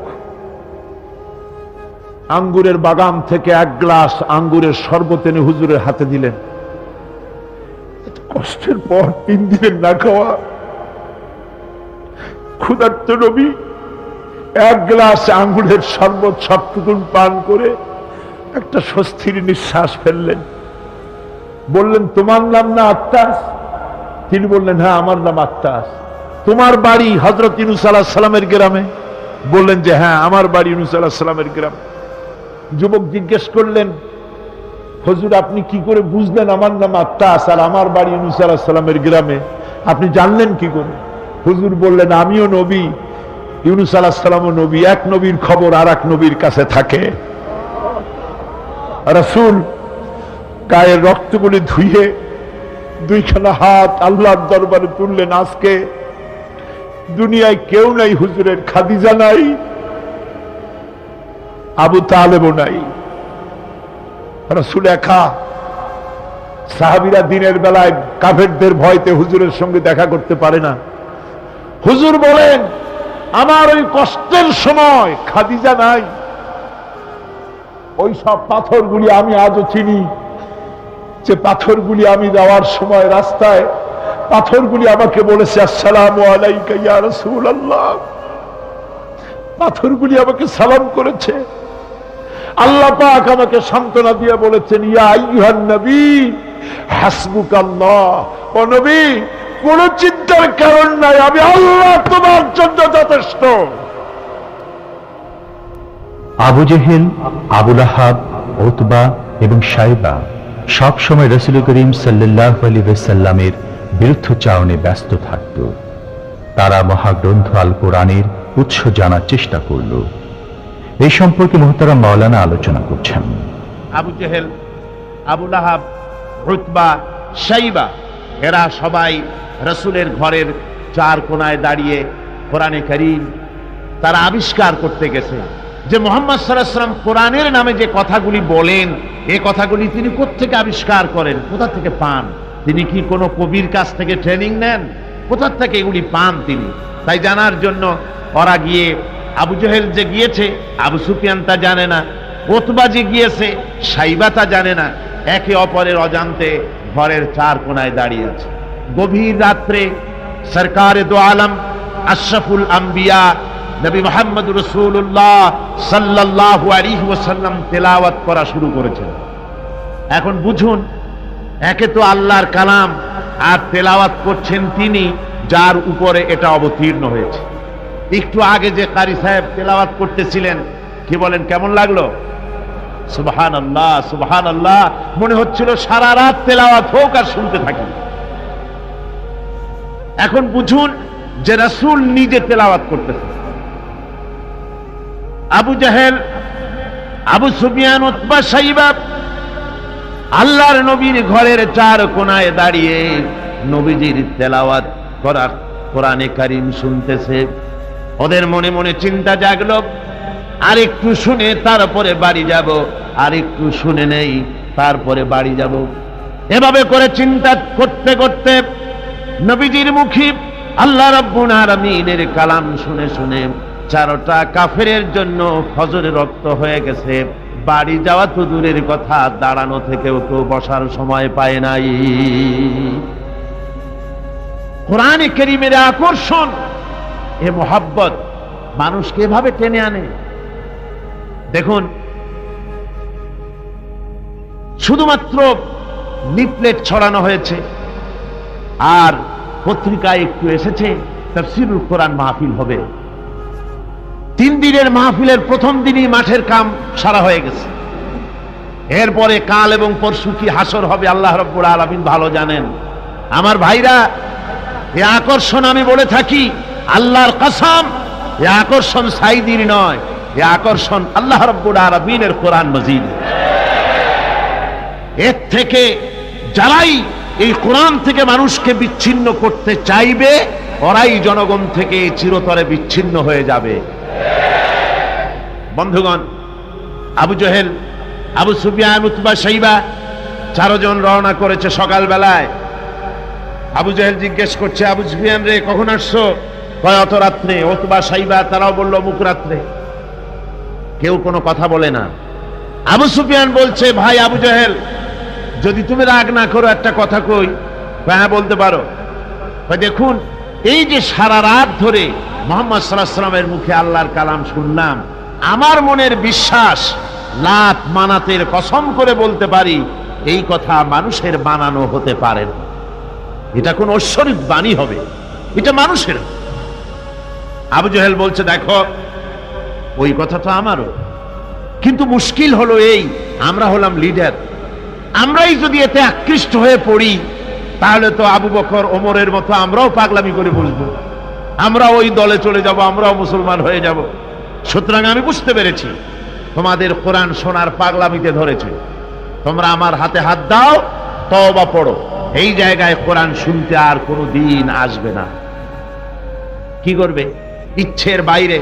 আঙ্গুরের বাগান থেকে 1 গ্লাস আঙ্গুরের শরবত এনে হুজুরের হাতে দিলেন। কষ্টের পর 3 দিনের না খাওয়া ক্ষুধার্ত নবী 1 গ্লাস আঙ্গুরের শরবত সবটুকু পান করে একটা স্বস্তির নিঃশ্বাস ফেললেন। বললেন, তোমার নাম না আত্তাস? তিনি বললেন, হ্যাঁ আমার নাম আত্তাস। তোমার বাড়ি হযরত ইউনূস আলাইহিস সালামের গ্রামে? বললেন যে হ্যাঁ আমার বাড়ি ইউনূস আলাইহিস সালামের গ্রামে। যুবক জিজ্ঞেস করলেন, হুজুর আপনি কি করে বুঝলেন আমার নাম আত্তাস আর আমার বাড়ি ইউনূস আলাইহিস সালামের গ্রামে? আপনি জানলেন কি করে? হুজুর বললেন, আমিও নবী, ইউনূস আলাইহিস সালামও নবী, এক নবীর খবর আর এক নবীর কাছে থাকে। রাসূল গায়ের রক্তগুলি ধুয়ে 2খানা হাত আল্লাহর দরবারে তুললেন। আজকে দুনিয়ায় কেউ নাই হুজুরের, খাদিজা নাই, আবু তালেবও নাই, রাসূল একা। সাহাবীরা দিনের বেলায় কাফেরদের ভয়তে হুজুরের সঙ্গে দেখা করতে পারে না। হুজুর বলেন, আমার ওই কষ্টের সময় খাদিজা নাই। ওই সব পাথরগুলি আমি আজও চিনি, যে পাথরগুলি আমি যাওয়ার সময় রাস্তায় পাথরগুলি আমাকে বলেছে, আসসালামু আলাইকা ইয়া রাসূলুল্লাহ। পাথরগুলি আমাকে সালাম করেছে। আল্লাহ পাক আমাকে সান্ত্বনা দিয়ে বলেছেন, ইয়া আইয়ুহান নবী হাসবুকাল্লাহ। ও নবী, কোন চিন্তার কারণ নাই, আমি আল্লাহ তোমার জন্য যথেষ্ট। আবু জেহেল, আবু লাহাব, উতবা এবং শাইবা সব সময় রাসূল করিম সাল্লাল্লাহু আলাইহি ওয়াসাল্লামের বিরুদ্ধচারণে ব্যস্ত থাকত। তারা মহাগ্রন্থ আল কোরআনের উৎস জানার চেষ্টা করল। এই সম্পর্কে মুহতারাম মাওলানা আলোচনা করছেন। আবু জেহেল, আবু লাহাব, উতবা, শাইবা এরা সবাই রাসূলের ঘরের 4 কোণায় দাঁড়িয়ে কোরআনে কারীম তারা আবিষ্কার করতে গেছে যে মুহাম্মদ সাল্লাল্লাহু আলাইহি ওয়াসাল্লাম কোরআনের নামে যে কথাগুলি বলেন, এই কথাগুলি তিনি কোত্থেকে আবিষ্কার করেন, কোথা থেকে পান? তিনি কি কোনো কবির কাছ থেকে ট্রেনিং নেন? কোথা থেকে এগুলি পান তিনি? তাই জানার জন্য ওরা গিয়ে, আবু জেহেল যে গিয়েছে আবু সুফিয়ান তা জানে না, উতবা যে গিয়েছে শাইবা তা জানে না, একে অপরের অজান্তে ঘরের 4 কোণায় দাঁড়িয়ে আছে। গভীর রাত্রে সরকারে দো আলম আশরাফুল আম্বিয়া নবী মুহাম্মদ রাসূলুল্লাহ সাল্লাল্লাহু আলাইহি ওয়াসাল্লাম তেলাওয়াত করা শুরু করেছেন। এখন বুঝুন, একে তো আল্লাহর কালাম আর তেলাওয়াত করছেন তিনি, যার উপরে এটা অবতীর্ণ হয়েছে। একটু আগে যে কারি সাহেব তেলাওয়াত করতেছিলেন, কি বলেন, কেমন লাগলো? সুবহানাল্লাহ, সুবহানাল্লাহ, মনে হচ্ছিল সারা রাত তেলাওয়াত হোক আর শুনতে থাকি। এখন বুঝুন যে রাসূল নিজে তেলাওয়াত করতেছেন। আবু জেহেল, আবু সুফিয়ান, উতবা, শাইবা আল্লাহর নবীর ঘরের 4 কোণায় দাঁড়িয়ে নবীজির তেলাওয়াত করা কোরআনে কারীম শুনতেছে। ওদের মনে মনে চিন্তা জাগলো, আর একটু শুনে তারপরে বাড়ি যাব, আর একটু শুনে নেই তারপরে বাড়ি যাব। এভাবে করে চিন্তা করতে করতে নবীজির মুখে আল্লাহ রাব্বুল আলামিনের কালাম শুনে শুনে 4টা কাফেরের জন্য ফজরে রক্ত হয়ে গেছে। বাড়ি যাওয়া তো দূরের কথা, দাঁড়ানো থেকেও তো বসার সময় পায় নাই। কোরআনে কারীমের আকর্ষণ, এ মোহাব্বত মানুষকে এভাবে টেনে আনে। দেখুন, শুধুমাত্র লিফলেট ছড়ানো হয়েছে আর পত্রিকায় একটু এসেছে তাফসীরুল কোরআন মাহফিল হবে। 3 দিনের মাহফিলের প্রথম দিনই মাঠের কাম সারা হয়ে গেছে। এরপরে কাল এবং পরশু কি হাসর হবে আল্লাহ রাব্বুল আলামিন ভালো জানেন। আমার ভাইরা, এ আকর্ষণ আমি বলে থাকি আল্লাহর কসম, এ আকর্ষণ সাইদির নয়, এ আকর্ষণ আল্লাহ রাব্বুল আলামিনের কোরআন মাজিদ। এর থেকে যারাই এই কোরআন থেকে মানুষকে বিচ্ছিন্ন করতে চাইবে, ওরাই জনগণ থেকে চিরতরে বিচ্ছিন্ন হয়ে যাবে। বন্ধুগণ, আবু জেহেল, আবু সুফিয়ান, উতবা, শাইবা 4 জন রওনা করেছে সকালবেলায়। আবু জাহেল জিজ্ঞেস করছে, আবু সুফিয়ান রে কখন আসছো? কয় অত রাত্রে। ওতবা সাইবা তারাও বললো মুখ রাত্রে। কেউ কোনো কথা বলে না। আবু সুফিয়ান বলছে, ভাই আবু জাহেল, যদি তুমি রাগ না করো একটা কথা কই। হ্যাঁ বলতে পারো। দেখুন, এই যে সারা রাত ধরে মুহাম্মদ সাল্লাল্লাহু আলাইহি ওয়াসাল্লামের মুখে আল্লাহর কালাম শুনলাম, আমার মনের বিশ্বাস, লাত মানাতের কসম করে বলতে পারি, এই কথা মানুষের বানানো হতে পারে না। এটা কোন ঐশ্বরিক বাণী হবে, এটা মানুষের। আবু জাহেল বলছে, দেখো ওই কথা তো আমারও, কিন্তু মুশকিল হলো এই, আমরা হলাম লিডার, আমরাই যদি এতে আকৃষ্ট হয়ে পড়ি, তাহলে তো আবু বকর ওমরের মতো আমরাও পাগলামি করে বসবো, আমরা ওই দলে চলে যাব, আমরাও মুসলমান হয়ে যাব। সুতরাং আমি বুঝতে পেরেছি তোমাদের কোরআন শোনার পাগলামিতে ধরেছে, তোমরা আমার হাতে হাত দাও, তওবা পড়ো, এই জায়গায় কোরআন শুনতে আর কোনো দিন আসবে না। কি করবে? ইচ্ছের বাইরে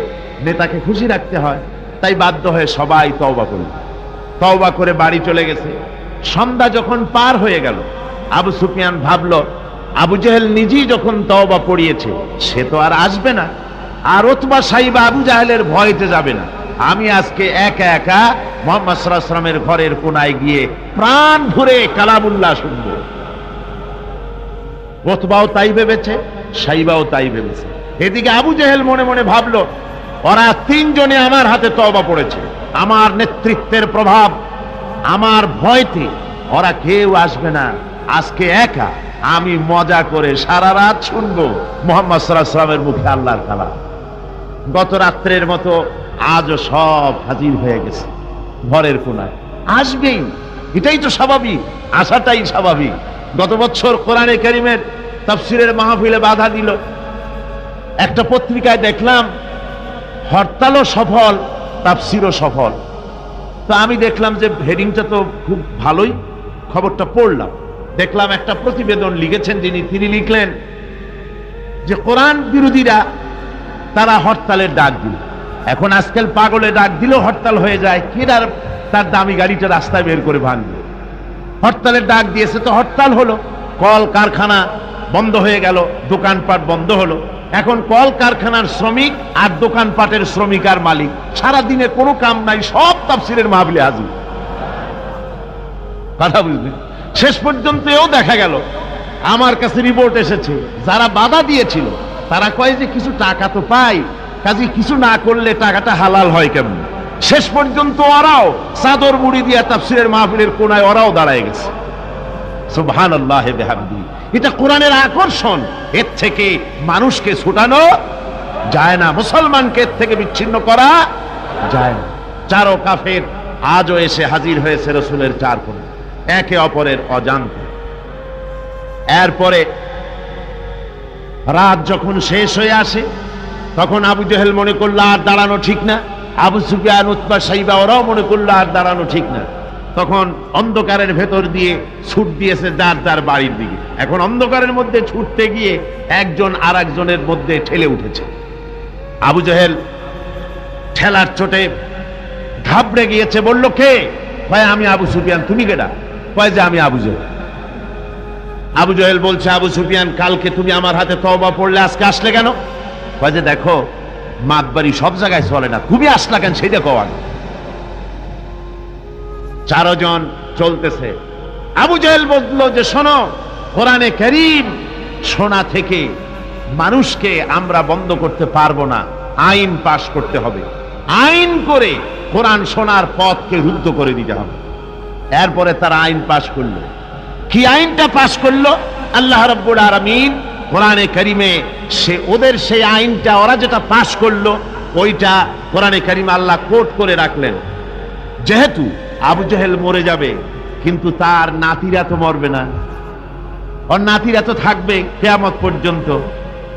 নেতাকে খুশি রাখতে হয়, তাই বাধ্য হয়ে সবাই তওবা করল। তওবা করে বাড়ি চলে গেছে। সন্ধ্যা যখন পার হয়ে গেল, আবু সুফিয়ান ভাবলো, আবু জাহেল নিজেই যখন তওবা পড়িয়েছে, সে তো আর আসবে না, আর ওতবা সাইবা আবু জাহেলের ভয়তে যাবে না। আমি আজকে একা একা মুহাম্মদ সাল্লাল্লাহু আলাইহি ওয়াসাল্লামের ঘরের কোনায় গিয়ে প্রাণ ভরে কালামুল্লাহ শুনব। ওতবাও তাই ভেবেছে, সাইবাও তাই ভেবেছে। এদিকে আবু জাহেল মনে মনে ভাবলো, ওরা তিনজনে আমার হাতে তওবা পড়েছে, আমার নেতৃত্বের প্রভাব, আমার ভয়তে ওরা কেউ আসবে না। আজকে একা আমি মজা করে সারা রাত শুনবো মুহাম্মদ সাল্লাল্লাহু আলাইহি ওয়াসাল্লামের মুখে আল্লাহর কালাম। গত রাত্রের মতো আজও সব হাজির হয়ে গেছে ঘরের কোনায়, আসবেই, এটাই তো স্বাভাবিক, আসাটাই স্বাভাবিক। গত বছর কোরআনে কারীমের তাফসীরের মাহফিলে বাধা দিল, একটা পত্রিকায় দেখলাম হরতালও সফল, তাফসীরও সফল। তো আমি দেখলাম যে হেডিংটা তো খুব ভালোই, খবরটা পড়লাম, দেখলাম একটা প্রতিবেদন লিখেছেন তিনি লিখলেন যে কোরআন বিরোধীরা তারা হরতালের ডাক দিল। এখন আজকাল পাগলে ডাক দিলেও হরতাল হয়ে যায়, কেডার তার দামি গাড়িটা রাস্তায় বের করে ভাঙবে। হরতালের ডাক দিয়েছে তো হরতাল হলো, কল কারখানা বন্ধ হয়ে গেল, দোকানপাট বন্ধ হলো। এখন কল কারখানার শ্রমিক আর দোকানপাটের শ্রমিক আর মালিক, সারা দিনে কোনো কাম নাই, সব তাফসীরের মাহফিলে হাজির। কথা বুঝলেন? শেষ পর্যন্ত এও দেখা গেল, আমার কাছে রিপোর্ট এসেছে, যারা বাধা দিয়েছিল তারা কয় যে কিছু টাকা তো পাই, কাজে কিছু না করলে টাকাটা হালাল হয় কেমন। শেষ পর্যন্ত ওরাও চাদর মুড়ি দিয়া তাফসীরের মাহফিলের কোনায় ওরাও দাঁড়ায় গেছে। সুবহানাল্লাহি বিহামদিহি। এটা কোরআনের আকর্ষণ, এর থেকে মানুষকে ছুটানো যায় না, মুসলমানকে এর থেকে বিচ্ছিন্ন করা যায় না। চারো কাফের আজও এসে হাজির হয়েছে রাসূলের চার কোণে, একে অপরের অজান্তে। এরপরে রাত যখন শেষ হয়ে আসে, তখন আবু জাহেল মনে করলো আর দাঁড়ানো ঠিক না, আবু সুফিয়ান, উতবা, সাইবা ওরাও মনে করলো আর দাঁড়ানো ঠিক না। তখন অন্ধকারের ভেতর দিয়ে ছুট দিয়েছে যার যার বাড়ির দিকে। এখন অন্ধকারের মধ্যে ছুটতে গিয়ে একজন আর একজনের মধ্যে ঠেলে উঠেছে। আবু জাহেল ঠেলার চোটে ঘাবড়ে গিয়েছে, বলল কে? কয় আমি আবু সুফিয়ান। তুমি কেডা? কয় যে আমি আবু জাহেল। আবু জাহেল বলছে, আবু সুফিয়ান, কালকে তুমি আমার হাতে তওবা পড়লে, আজকে আসলে কেন? কয় যে দেখো, মাতবাড়ি সব জায়গায় চলে না, তুমি আসলা কেন সেটা কও আগে। চারজন চলতেছে। আবু জাহেল বলল যে শোনো, কোরআনে কারীম শোনা থেকে মানুষকে আমরা বন্ধ করতে পারবো না, আইন পাশ করতে হবে, আইন করে কোরআন শোনার পথকে রুদ্ধ করে দিতে হবে। এরপরে তারা আইন পাশ করলো। কি আইনটা পাশ করলো? আল্লাহ রাব্বুল আলামিন কোরআনে কারীমে ওদের সেই আইনটা, ওরা যেটা পাশ করলো, ওইটা কোরআনে কারীমে আল্লাহ কোট করে রাখলেন। যেহেতু আবু জাহেল মরে যাবে, কিন্তু তার নাতিরা তো মরবে না, ওর নাতিরা তো থাকবে কিয়ামত পর্যন্ত,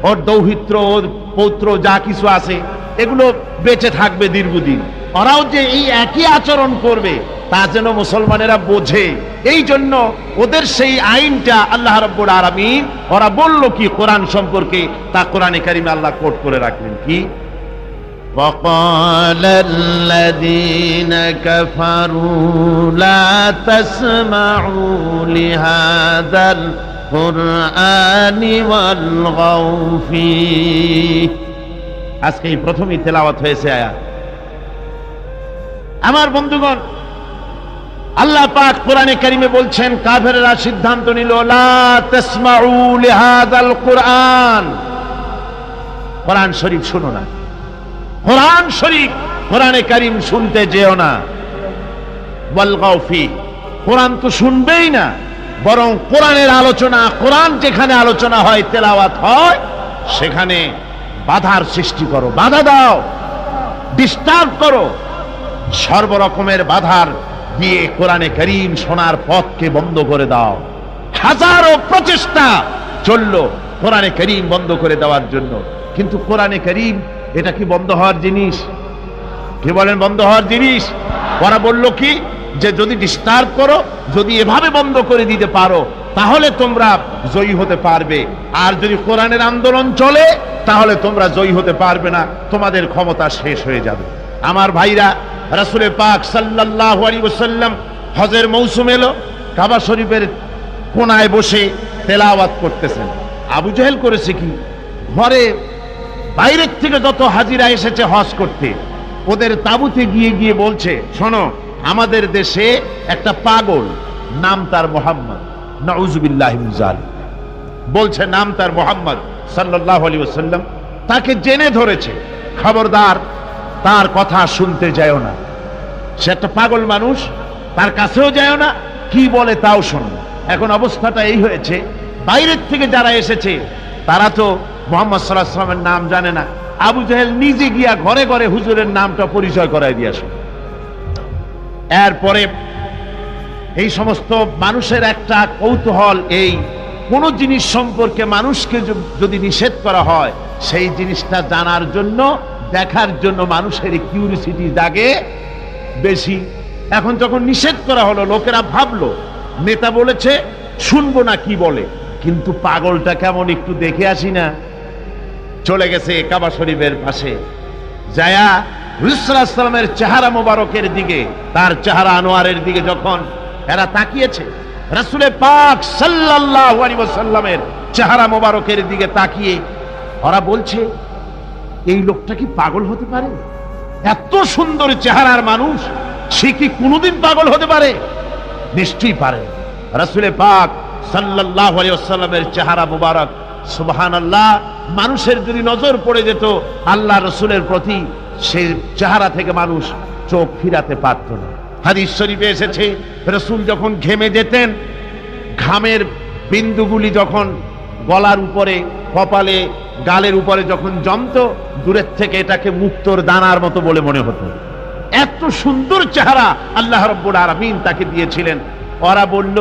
ওর দৌহিত্র, ওর পৌত্র যা কিছু আছে এগুলো বেঁচে থাকবে দীর্ঘদিন। ওরাও যে এই একই আচরণ করবে তা যেন মুসলমানেরা বোঝে, এই জন্য ওদের সেই আইনটা আল্লাহ রাব্বুল আলামিন, ওরা বলল কি কোরআন সম্পর্কে, তা কোরআনে কারীমে আল্লাহ কোট করে রাখলেন কি? وقال الذين كفروا لا تسمعوا لهذا القرآن والغوا فيه। আজকে এই প্রথমই তেলাওয়াত হয়েছে আয়াত। আমার বন্ধুগণ, আল্লাহ পাক কোরআনে কারিমে বলছেন, কাফেররা সিদ্ধান্ত নিল, লা তাসমাউ লিহাযাল কুরআন, কোরআন শরীফ শুনো না, কোরআন শরীফ কোরআনে কারিম শুনতে যেও না। ওয়ালগাউ ফি, কোরআন তো শুনবেই না, বরং কোরআনের আলোচনা, কোরআন যেখানে আলোচনা হয়, তেলাওয়াত হয়, সেখানে বাধার সৃষ্টি করো, বাধা দাও, ডিস্টার্ব করো, সর্বরকমের বাধার দিয়ে কোরআনে কারীম শোনার পথকে বন্ধ করে দাও। হাজারো প্রচেষ্টা চললো কোরআনে কারীম বন্ধ করে দেওয়ার জন্য, কিন্তু কোরআনে কারীম এটা কি বন্ধ হওয়ার জিনিস? কি বলেন, বন্ধ হওয়ার জিনিস? ওরা বলল কি, যে যদি ডিস্টার্ব করো, যদি এভাবে বন্ধ করে দিতে পারো, তাহলে তোমরা জয়ী হতে পারবে, আর যদি কোরআনের আন্দোলন চলে, তাহলে তোমরা জয়ী হতে পারবে না, তোমাদের ক্ষমতা শেষ হয়ে যাবে। আমার ভাইরা, রাসূল পাক সাল্লাল্লাহু আলাইহি ওয়াসাল্লাম হজের মৌসুম এলো, কাবা শরীফের কোনায় বসে তেলাওয়াত করতেছেন। আবু জেহেল করেছে কি, ঘরে বাইরের থেকে যত হাজিরা এসেছে হজ করতে, ওদের তাঁবুতে গিয়ে গিয়ে বলছে, শোনো, আমাদের দেশে একটা পাগল, নাম তার মুহাম্মদ, নাউযুবিল্লাহি মিন যালিক, বলছে নাম তার মুহাম্মদ সাল্লাল্লাহু আলাইহি ওয়াসাল্লাম, তাকে জেনে ধরেছে, খবরদার তার কথা শুনতে যাও না, সে একটা পাগল মানুষ, তার কাছেও যাও না, কি বলে তাও শোনো না। এখন অবস্থাটা এই হয়েছে, বাইরের থেকে যারা এসেছে তারা তো মুহাম্মদ সাল্লাল্লাহু আলাইহি ওয়াসাল্লামের নাম জানে না। আবু জেহেল নিজে গিয়া ঘরে ঘরে হুজুরের নামটা পরিচয় করায় দিয়ে আসে। এরপরে এই সমস্ত মানুষের একটা কৌতূহল, এই কোন জিনিস সম্পর্কে মানুষকে যদি নিষেধ করা হয়, সেই জিনিসটা জানার জন্য, দেখার জন্য মানুষের কিউরিসিটি জাগে বেশি। এখন যখন নিষেধ করা হলো, লোকেরা ভাবলো নেতা বলেছে, শুনবো না কি বলে, কিন্তু পাগলটা কেমন একটু দেখে আসি না। চলে গেছে কাবা শরীফের পাশে, যায়া রাসূলুল্লাহ সাল্লাল্লাহু আলাইহি ওয়াসাল্লামের চেহারা মোবারকের দিকে, তার চেহারা আনোয়ারের দিকে যখন এরা তাকিয়েছে, রাসূল পাক সাল্লাল্লাহু আলাইহি ওয়াসাল্লামের চেহারা মোবারকের দিকে তাকিয়ে ওরা বলছে, এই লোকটা কি পাগল হতে পারে? এত সুন্দর চেহারার মানুষ, সে কি কোনোদিন পাগল হতে পারে? নিশ্চয়ই পারে। রাসূল পাক সাল্লাল্লাহু আলাইহি ওয়াসাল্লামের চেহারা মোবারক, সুবহানাল্লাহ, মানুষের যদি নজর পড়ে যেত আল্লাহ রসুলের প্রতি, সেই চেহারা থেকে মানুষ চোখ ফিরাতে পারত না। হাদিস শরীফে এসেছে, রসুল যখন ঘেমে যেতেন, ঘামের বিন্দুগুলি যখন গলার উপরে, কপালে, গালের উপরে যখন জমতো, দূরের থেকে এটাকে মুক্তোর দানার মতো বলে মনে হতো। এত সুন্দর চেহারা আল্লাহ রাব্বুল আলামিন তাকে দিয়েছিলেন। ওরা বলল,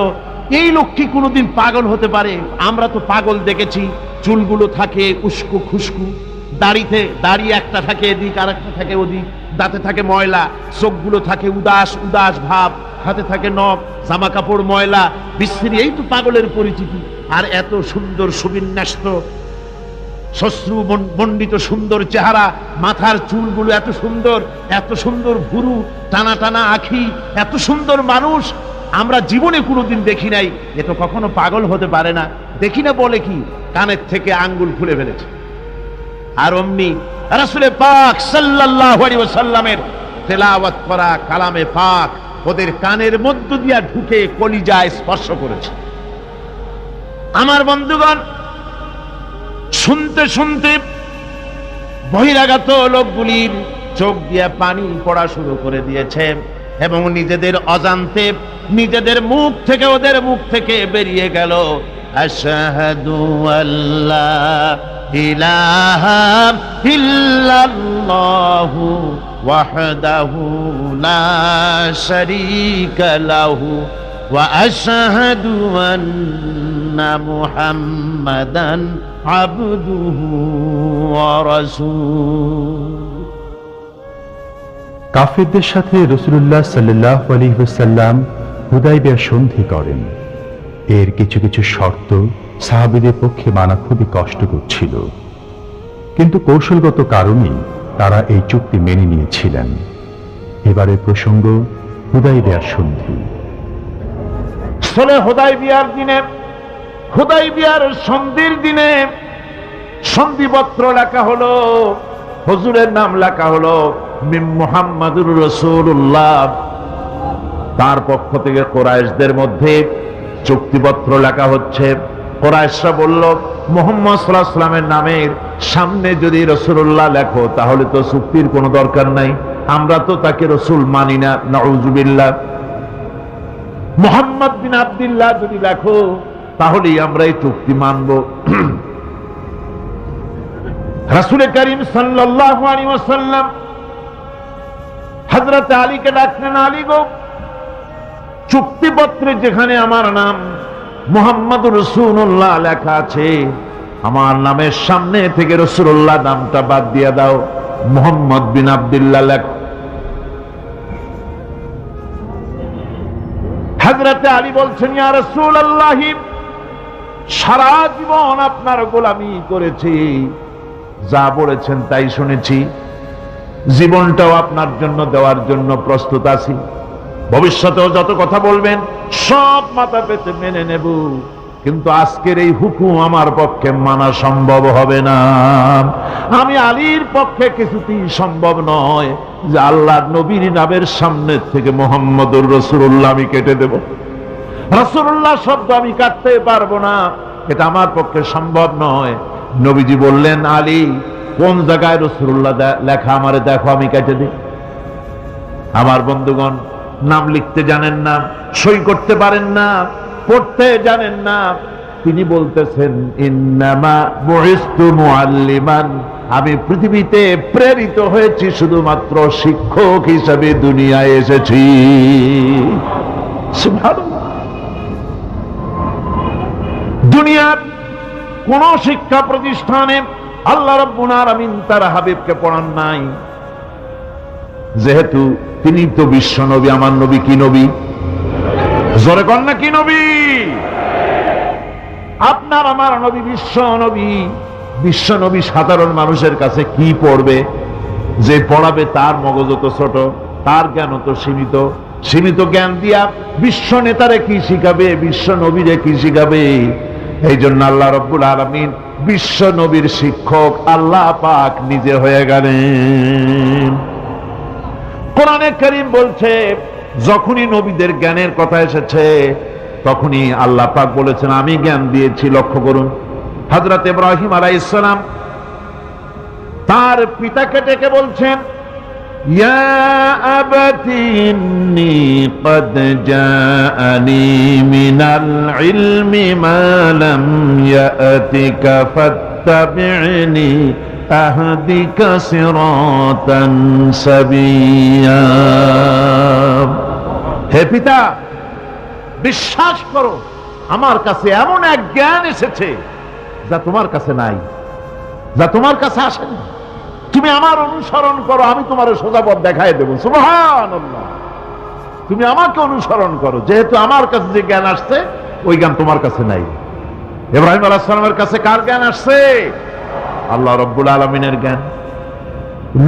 এই লোক কি কোনোদিন পাগল হতে পারে? আমরা তো পাগল দেখেছি, চুলগুলো থাকে উস্কো খুস্কু, দাড়ি একটা থাকে এদিক আর একটা থাকে ওদিক, দাঁতে থাকে ময়লা, চোখগুলো থাকে উদাস উদাস ভাব, হাতে থাকে নখ, জামা কাপড় ময়লা বিশ্রী, এই তো পাগলের পরিচিতি। আর এত সুন্দর সুবিন্যস্ত, শ্মশ্রু মণ্ডিত সুন্দর চেহারা, মাথার চুলগুলো এত সুন্দর ভুরু, টানা টানা আঁখি, এত সুন্দর মানুষ আমরা জীবনে কোনোদিন দেখি নাই। এ তো কখনো পাগল হতে পারে না। দেখি না বলে কি, কানের থেকে আঙ্গুল খুলে ফেলেছে। আর অমনি রাসূল পাক সাল্লাল্লাহু আলাইহি ওয়াসাল্লামের তেলাওয়াত করা কালামে পাক ওদের কানের মধ্য দিয়া ঢুকে কলিজায় স্পর্শ করেছে। আমার বন্ধুগণ, শুনতে শুনতে বহিরাগত লোকগুলির চোখ দিয়ে পানি পড়া শুরু করে দিয়েছে, এবং নিজেদের অজান্তে নিজেদের মুখ থেকে, ওদের মুখ থেকে বেরিয়ে গেল, আশহাদু আল্লা ইলাহা ইল্লাল্লাহু ওয়াহদাহু লা শারীকা লাহু ওয়া আশহাদু আন্না মুহাম্মাদান আবদুহু ওয়া রাসূলুহু। কাফেরদের সাথে রাসূলুল্লাহ সাল্লাল্লাহু আলাইহি ওয়াসাল্লাম হুদায়বিয়া সন্ধি করেন। এর কিছু কিছু শর্ত সাহাবীদের পক্ষে মানা খুবই কষ্টকর ছিল, কিন্তু কৌশলগত কারণেই তারা এই চুক্তি মেনে নিয়েছিলেন। এবারের প্রসঙ্গ হুদায়বিয়ার সন্ধি। হুদায়বিয়ার দিনে হুদাইবিয়ার সন্ধির দিনে সন্ধিপত্র লেখা হলো, হুজুরের নাম লেখা হলো মিন মুহাম্মাদুর রাসূলুল্লাহ। তার পক্ষ থেকে কুরাইশদের মধ্যে চুক্তিপত্র লেখা হচ্ছে। কুরাইশরা বলল, মুহাম্মদ সাল্লাল্লাহু আলাইহি ওয়াসাল্লামের নামের সামনে যদি রাসূলুল্লাহ লেখো তাহলে তো চুক্তির কোনো দরকার নাই, আমরা তো তাকে রাসূল মানি না, নাউযুবিল্লাহ। মুহাম্মদ বিন আব্দুল্লাহ যদি লেখো তাহলেই আমরা এই চুক্তি মানব। রাসূল করিম সাল্লাল্লাহু আলাইহি ওয়াসাল্লাম হযরত আলীকে ডাকলেন, আলী গো, চুক্তিপত্রে যেখানে আমার নাম মুহাম্মদুর রাসূলুল্লাহ লেখা আছে, আমার নামের সামনে থেকে রাসূলুল্লাহ নামটা বাদ দিয়ে দাও, মুহাম্মদ বিন আব্দুল্লাহ লেখো। হযরত আলী বলছেন, ইয়া রাসূলুল্লাহ, সারা জীবন আপনার গোলামি করেছি, যা বলেছেন তাই শুনেছি, জীবনটাও আপনার জন্য দেওয়ার জন্য প্রস্তুত আছি, ভবিষ্যতেও যত কথা বলবেন সব মাথা পেতে মেনে নেব, কিন্তু আজকের এই হুকুম আমার পক্ষে মানা সম্ভব হবে না। আমি আলীর পক্ষে কিছুতেই সম্ভব নয় যে আল্লাহর নবীর নামের সামনে থেকে মুহাম্মদুর রাসূলুল্লাহ আমি কেটে দেব। রাসূলুল্লাহ শব্দ আমি কাটতে পারবো না, এটা আমার পক্ষে সম্ভব নয়। নবীজি বললেন, আলী, কোন জায়গায় রাসূলুল্লাহ লেখা আমারে দেখো, আমি কেটে দিই। আমার বন্ধুগণ, নাম লিখতে জানেন না, সই করতে পারেন না, পড়তে জানেন না, তিনি বলতেছেন, ইন্নামা বুইসতু মুআল্লিমান, আমি পৃথিবীতে প্রেরিত হয়েছি শুধুমাত্র শিক্ষক হিসেবে দুনিয়ায় এসেছি। সুবহানাল্লাহ। দুনিয়ার কোন শিক্ষা প্রতিষ্ঠানে আল্লাহ রাব্বুল আলামিন তার হাবিবকে পড়ান নাই, যেহেতু তিনি তো বিশ্ব নবী। আমার নবী কি নবী? জোরে কন না, কি নবী? আপনার আমার নবী বিশ্ব নবী। বিশ্ব নবী সাধারণ মানুষের কাছে কি পড়বে? যে পড়াবে তার মগজ তো ছোট, তার জ্ঞান তো সীমিত। সীমিত জ্ঞান দিয়া বিশ্ব নেতারে কি শিখাবে, বিশ্ব নবীরে কি শিখাবে? এই জন্য আল্লাহ রাব্বুল আলামিন বিশ্ব নবীর শিক্ষক আল্লাহ পাক নিজে হয়ে গেলেন। কোরআনে কারীম বলছে, যখনই নবীদের জ্ঞানের কথা এসেছে তখনই আল্লাহ পাক বলেছেন আমি জ্ঞান দিয়েছি। লক্ষ্য করুন, হযরত ইব্রাহিম আলাইহিস সালাম তার পিতাকে ডেকে বলছেন, ইয়া আবাতি ইন্নী ক্বাদ জাআনি মিনাল ইলমি মা লাম ইয়াতিকা ফাত্তাবি'নি আহদিকা সিরাতান সাবিয়্যা। হে পিতা, বিশ্বাস করো, আমার কাছে এমন এক জ্ঞান এসেছে যা তোমার কাছে নাই, যা তোমার কাছে আসেনি। তুমি আমার অনুসরণ করো, আমি তোমার সোজা পথ দেখাই দেবো। সুবহানাল্লাহ। তুমি আমাকে অনুসরণ করো, যেহেতু আমার কাছে যে জ্ঞান আসছে ওই জ্ঞান তোমার কাছে নাই। ইব্রাহিম আলাইহিস সালামের কাছে কার জ্ঞান আসছে? আল্লাহ রাব্বুল আলামিনের জ্ঞান।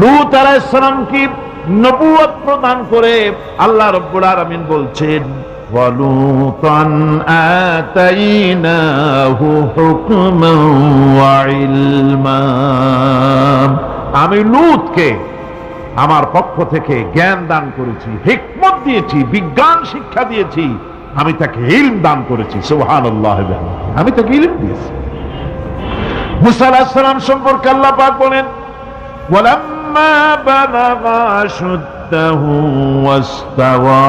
লূত আলাইহিস সালাম কি নবুয়ত প্রদান করে আল্লাহ রাব্বুল আলামিন বলছেন, ওয়ালুতান আতাইনাহু হুকমান ওয়া ইলমা। আমি লূতকে আমার পক্ষ থেকে জ্ঞান দান করেছি, হিকমত দিয়েছি, বিজ্ঞান শিক্ষা দিয়েছি, আমি তাকে ইলম দান করেছি। সুবহানাল্লাহ। আমি তাকে ইলম দিয়েছি। মুসা আলাইহিস সালাম সম্পর্কে আল্লাহ পাক বলেন, ওয়ালাম্মা বালাগা আশুদ্দাহু ওয়াস্তাওয়া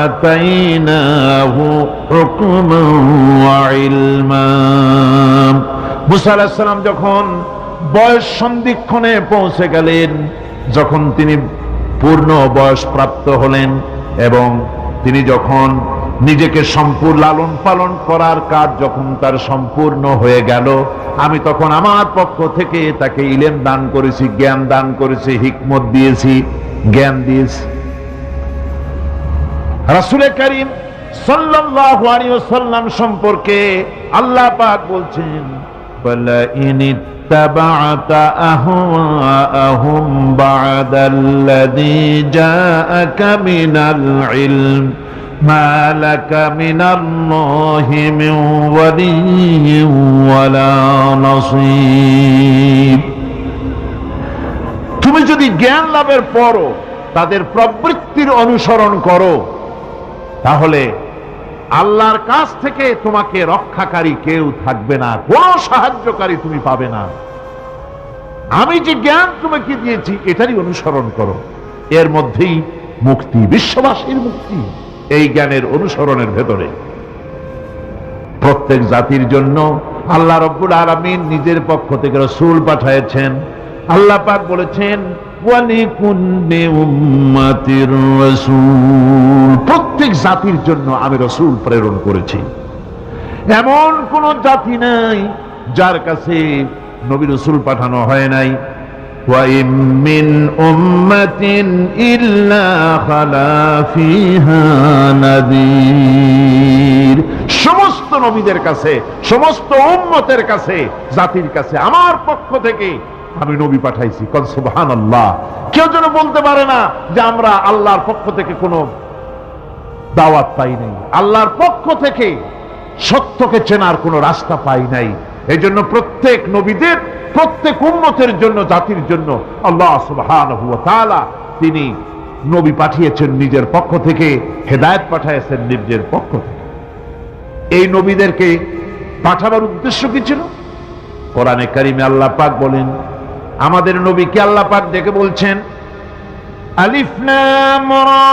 আতাইনাহু হুকমান ওয়া ইলমা। মুসা আলাইহিস সালাম যখন বয়স সন্ধিক্ষণে পৌঁছে গেলেন, যখন তিনি পূর্ণ বয়স প্রাপ্ত হলেন এবং তিনি যখন নিজেকে সম্পূর্ণ লালন পালন করার কাজ যখন তার সম্পূর্ণ হয়ে গেল, আমি তখন আমার পক্ষ থেকে তাকে ইলম দান করেছি, জ্ঞান দান করেছি, হিকমত দিয়েছি, জ্ঞান দিয়েছি। রাসূল করিম সাল্লাল্লাহু আলাইহি ওয়াসাল্লাম সম্পর্কে আল্লাহ পাক বলছেন, ওয়ালা ইন ইত্তাবা'তা আহওয়াআহুম বা'দাল্লাযী জাআকা মিনাল ইলম মা লাকা মিনাল্লাহি মিন ওয়ালিয়্যিন ওয়ালা নাসীর। তুমি যদি জ্ঞান লাভের পরও তাদের প্রবৃত্তির অনুসরণ করো, তাহলে আল্লাহর কাছ থেকে তোমাকে রক্ষাকারী কেউ থাকবে না, কোন সাহায্যকারী তুমি পাবে না। আমি যে জ্ঞান তোমাকে দিয়েছি এটারই অনুসরণ করো, এর মধ্যেই মুক্তি, বিশ্ববাসীর মুক্তি এই জ্ঞানের অনুসরণের ভেতরে। প্রত্যেক জাতির জন্য আল্লাহ রাব্বুল আলামিন নিজের পক্ষ থেকে রাসূল পাঠিয়েছেন। আল্লাহ পাক বলেছেন ওয়ালিকুল্লি উম্মাতির রাসূল, প্রত্যেক জাতির জন্য আমি রাসূল প্রেরণ করেছি। এমন কোন জাতি নাই যার কাছে নবী রাসূল পাঠানো হয় নাই। ওয়া ইম মিন উম্মাতিন ইল্লা খালা ফিহা নাযীর, সমস্ত নবীদের কাছে, সমস্ত উম্মতের কাছে, জাতির কাছে আমার পক্ষ থেকে আমি নবী পাঠাইছি। কোন সুবহানাল্লাহ। কেউ যেন বলতে পারে না যে আমরা আল্লাহর পক্ষ থেকে কোনো দাওয়াত পাই নাই, আল্লাহর পক্ষ থেকে সত্যকে চেনার কোনো রাস্তা পাই নাই। এই জন্য প্রত্যেক নবীদের, প্রত্যেক উম্মতের জন্য, জাতির জন্য আল্লাহ সুবহানাহু ওয়া তাআলা তিনি নবী পাঠিয়েছেন নিজের পক্ষ থেকে, হেদায়েত পাঠিয়েছেন নিজের পক্ষ থেকে। এই নবীদেরকে পাঠাবার উদ্দেশ্য কি ছিল? কোরআনে কারিমে আল্লাহ পাক বলেন, আমাদের নবীকে আল্লাহ পাক ডেকে বলছেন আলিফ লাম রা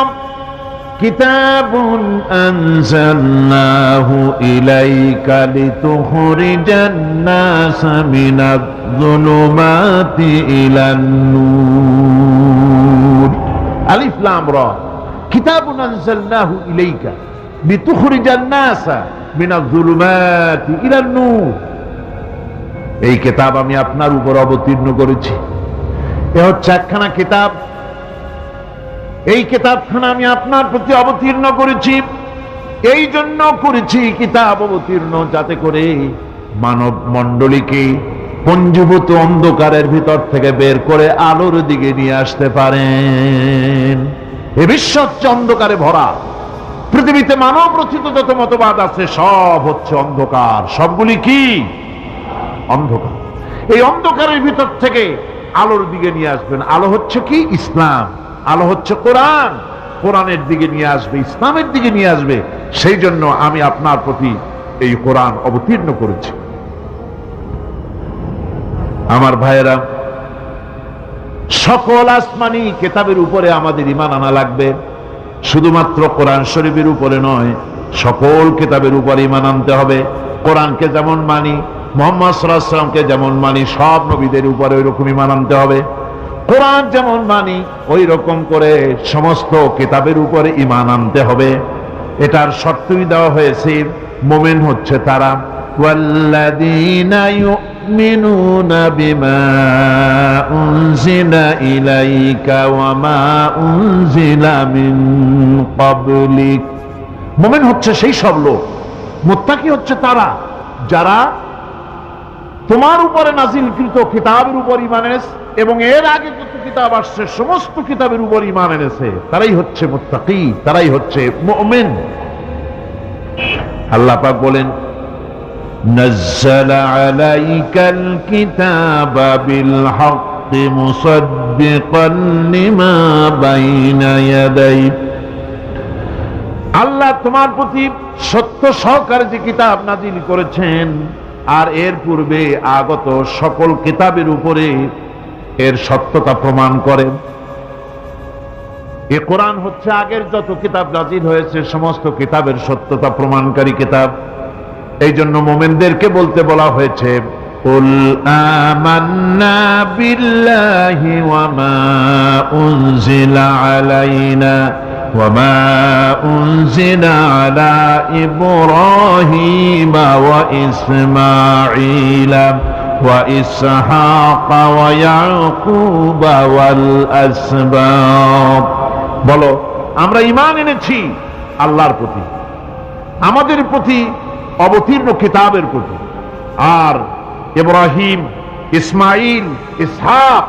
কিতাবুন আনজালনাহু ইলাইকা লিতুখরিজান নাস মিনাজ যুলুমাতি ইলান নূর। আলিফ লাম রা কিতাবুন আনজালনাহু ইলাইকা লিতুখরিজান নাস মিনাজ যুলুমাতি ইলান নূর। এই কিতাব আমি আপনার উপর অবতীর্ণ করেছি। এ হচ্ছে একখানা কিতাব, এই কিতাবখানা আমি আপনার প্রতি অবতীর্ণ করেছি। এই জন্য করেছি কিতাব অবতীর্ণ, যাতে করে মানব মণ্ডলীকে পঞ্জীভূত অন্ধকারের ভিতর থেকে বের করে আলোর দিকে নিয়ে আসতে পারেন। এ বিশ্ব হচ্ছে অন্ধকারে ভরা। পৃথিবীতে মানব রচিত যত মতবাদ আছে সব হচ্ছে অন্ধকার। সবগুলি কি? অন্ধকার। এই অন্ধকারের ভিতর থেকে আলোর দিকে নিয়ে আসবেন। আলো হচ্ছে কি? ইসলাম। আলো হচ্ছে কোরআন। কোরআনের দিকে নিয়ে আসবে, ইসলামের দিকে নিয়ে আসবে। সেই জন্য আমি আপনার প্রতি এই কোরআন অবতীর্ণ করেছি। আমার ভাইয়েরা, সকল আসমানি কিতাবের উপরে আমাদের ঈমান আনা লাগবে। শুধুমাত্র কোরআন শরীফের উপরে নয়, সকল কিতাবের উপরে ঈমান আনতে হবে। কোরআনকে যেমন মানি, মুহাম্মদ সাল্লাল্লাহু আলাইহি ওয়াসাল্লামকে যেমন মানি, সব নবীদের উপরে ওই রকম ঈমান আনতে হবে। কোরআন যেমন মানি ওই রকম করে সমস্ত কিতাবের উপরে ঈমান আনতে হবে। এটার শর্তই দেওয়া হয়েছে, মুমিন হচ্ছে তারা ওয়াল্লাযীনা ইউমিনুনা বিমা উনজিলা ইলাইকা ওয়া মা উনজিলা মিন ক্বাবলিক। মুমিন হচ্ছে সেই সব লোক, মুত্তাকি হচ্ছে তারা যারা তোমার উপরে নাজিলকৃত কিতাবের উপর ঈমান এনেছে এবং এর আগে যত কিতাব আসছে সমস্ত কিতাবের উপর ঈমান এনেছে। তারাই হচ্ছে মুত্তাকি, তারাই হচ্ছে মুমিন। আল্লাহ পাক বলেন নাযালা আলাইকাল কিতাবা বিল হাক্কি মুসাদ্দিকান লিমা বাইনা ইয়াদাইহি। আল্লাহ তোমার প্রতি সত্য সহকারে যে কিতাব নাজিল করেছেন আর এর পূর্বে আগত সকল কিতাবের উপরে এর সত্যতা প্রমাণ করেন। এ কোরআন হচ্ছে আগের যত কিতাব নাজিল হয়েছে সমস্ত কিতাবের সত্যতা প্রমাণকারী কিতাব। এই জন্য মুমিনদেরকে বলতে বলা হয়েছে কুল আমান্না বিল্লাহি ওয়া মা উনজিলা আলাইনা ওয়া মা উনজিলা আলা ইব্রাহিমা ওয়া ইসমাঈলা ওয়া ইসহাকা ওয়া ইয়াকুবা ওয়াল আসবাত। বলো আমরা ঈমান এনেছি আল্লাহর প্রতি, আমাদের প্রতি অবতীর্ণ কিতাবের প্রতি, আর ইব্রাহিম, ইসমাইল, ইসহাক,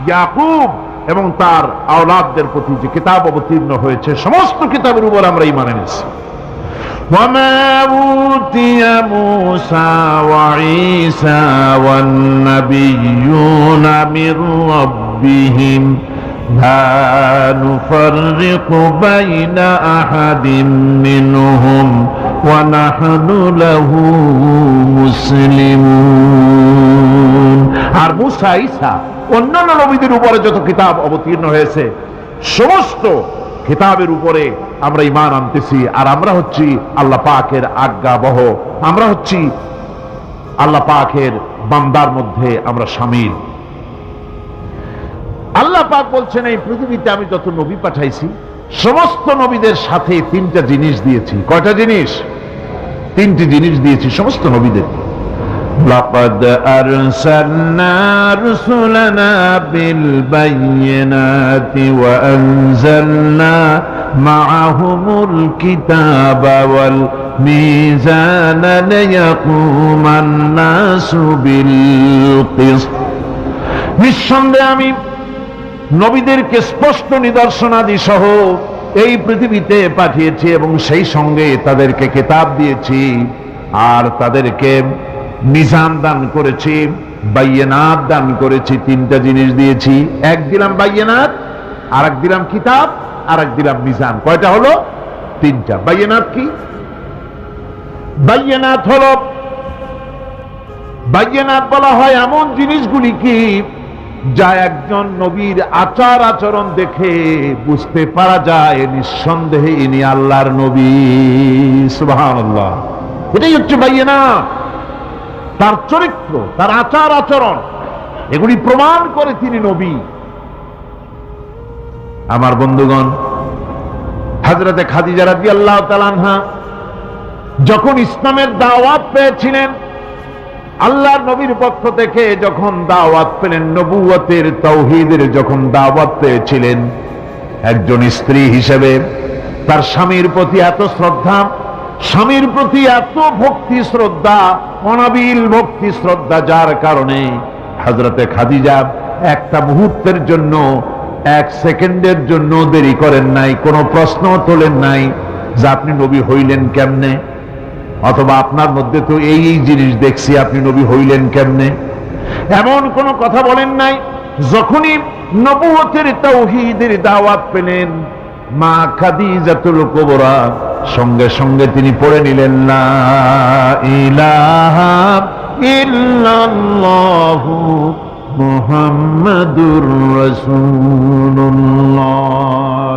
ইয়াকুব এবং তার আওলাদদের প্রতি যে কিতাব অবতীর্ণ হয়েছে সমস্ত কিতাবের উপর আমরা ঈমান এনেছি। وما أوتي موسى وعيسى والنبيون من ربهم لا نفرق بين أحد منهم ونحن له مسلمون। আর মুসা ঈসা অন্যান্য নবীদের উপরে যত কিতাব অবতীর্ণ হয়েছে সমস্ত কিতাবের উপরে আমরা ঈমান আনতেছি, আর আমরা হচ্ছি আল্লাহ পাকের আজ্ঞাবহ, আমরা হচ্ছি আল্লাহ পাকের বান্দার মধ্যে আমরা শামিল। আল্লাহ পাক বলছেন এই পৃথিবীতে আমি যত নবী পাঠাইছি সমস্ত নবীদের সাথে তিনটা জিনিস দিয়েছি। কয়টা জিনিস? তিনটি জিনিস দিয়েছি সমস্ত নবীদের। لقد أرسلنا رسلنا بالبينات وأنزلنا معهم الكتاب والميزان ليقوم الناس بالقسط। নিঃসন্দেহে আমি নবীদেরকে স্পষ্ট নিদর্শনাদি সহ এই পৃথিবীতে পাঠিয়েছি এবং সেই সঙ্গে তাদেরকে কিতাব দিয়েছি আর তাদেরকে মিজান দান করেছি, বাইয়িনাত দান করেছি। তিনটা জিনিস দিয়েছি, এক দিলাম বাইয়িনাত, আর এক দিলাম কিতাব, আর এক দিলাম মিজান। কয়টা হলো? তিনটা। বাইয়িনাত কি? বাইয়িনাত হলো, বাইয়িনাত বলা হয় এমন জিনিসগুলি কি যা একজন নবীর আচার আচরণ দেখে বুঝতে পারা যায় নিঃসন্দেহে ইনি আল্লাহর নবী। সুবহানাল্লাহ। এটাই হচ্ছে বাইয়িনাত। তার চরিত্র, তার আচার আচরণ এগুলি প্রমাণ করে তিনি নবী। আমার বন্ধুগণ, হযরতে খাদিজা রাদিয়াল্লাহু তাআলা আনহা যখন ইসলামের দাওয়াত পেয়েছিলেন, আল্লাহর নবীর পক্ষ থেকে যখন দাওয়াত পেলেন, নবুয়তের তাওহীদের যখন দাওয়াত পেয়েছিলেন, একজন স্ত্রী হিসেবে তার স্বামীর প্রতি এত শ্রদ্ধা, স্বামীর প্রতি এত ভক্তি শ্রদ্ধা, অনাবিল ভক্তি শ্রদ্ধা, যার কারণে হযরতে খাদিজা একটা মুহূর্তের জন্য, এক সেকেন্ডের জন্য দেরি করেন নাই, কোনো প্রশ্ন তোলেন নাই যে আপনি নবী হইলেন কেমনে, অথবা আপনার মধ্যে তো এই এই জিনিস দেখছি, আপনি নবী হইলেন কেমনে, এমন কোনো কথা বলেন নাই। যখনই নবুয়তের তাওহীদের দাওয়াত পেলেন, মা খাদিজাতুল কুবরা সঙ্গে সঙ্গে তিনি পড়ে নিলেন লা ইলাহা ইল্লাল্লাহু মুহাম্মাদুর রাসূলুল্লাহ।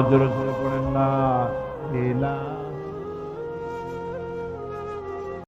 জোরে জোরে পড়েন না।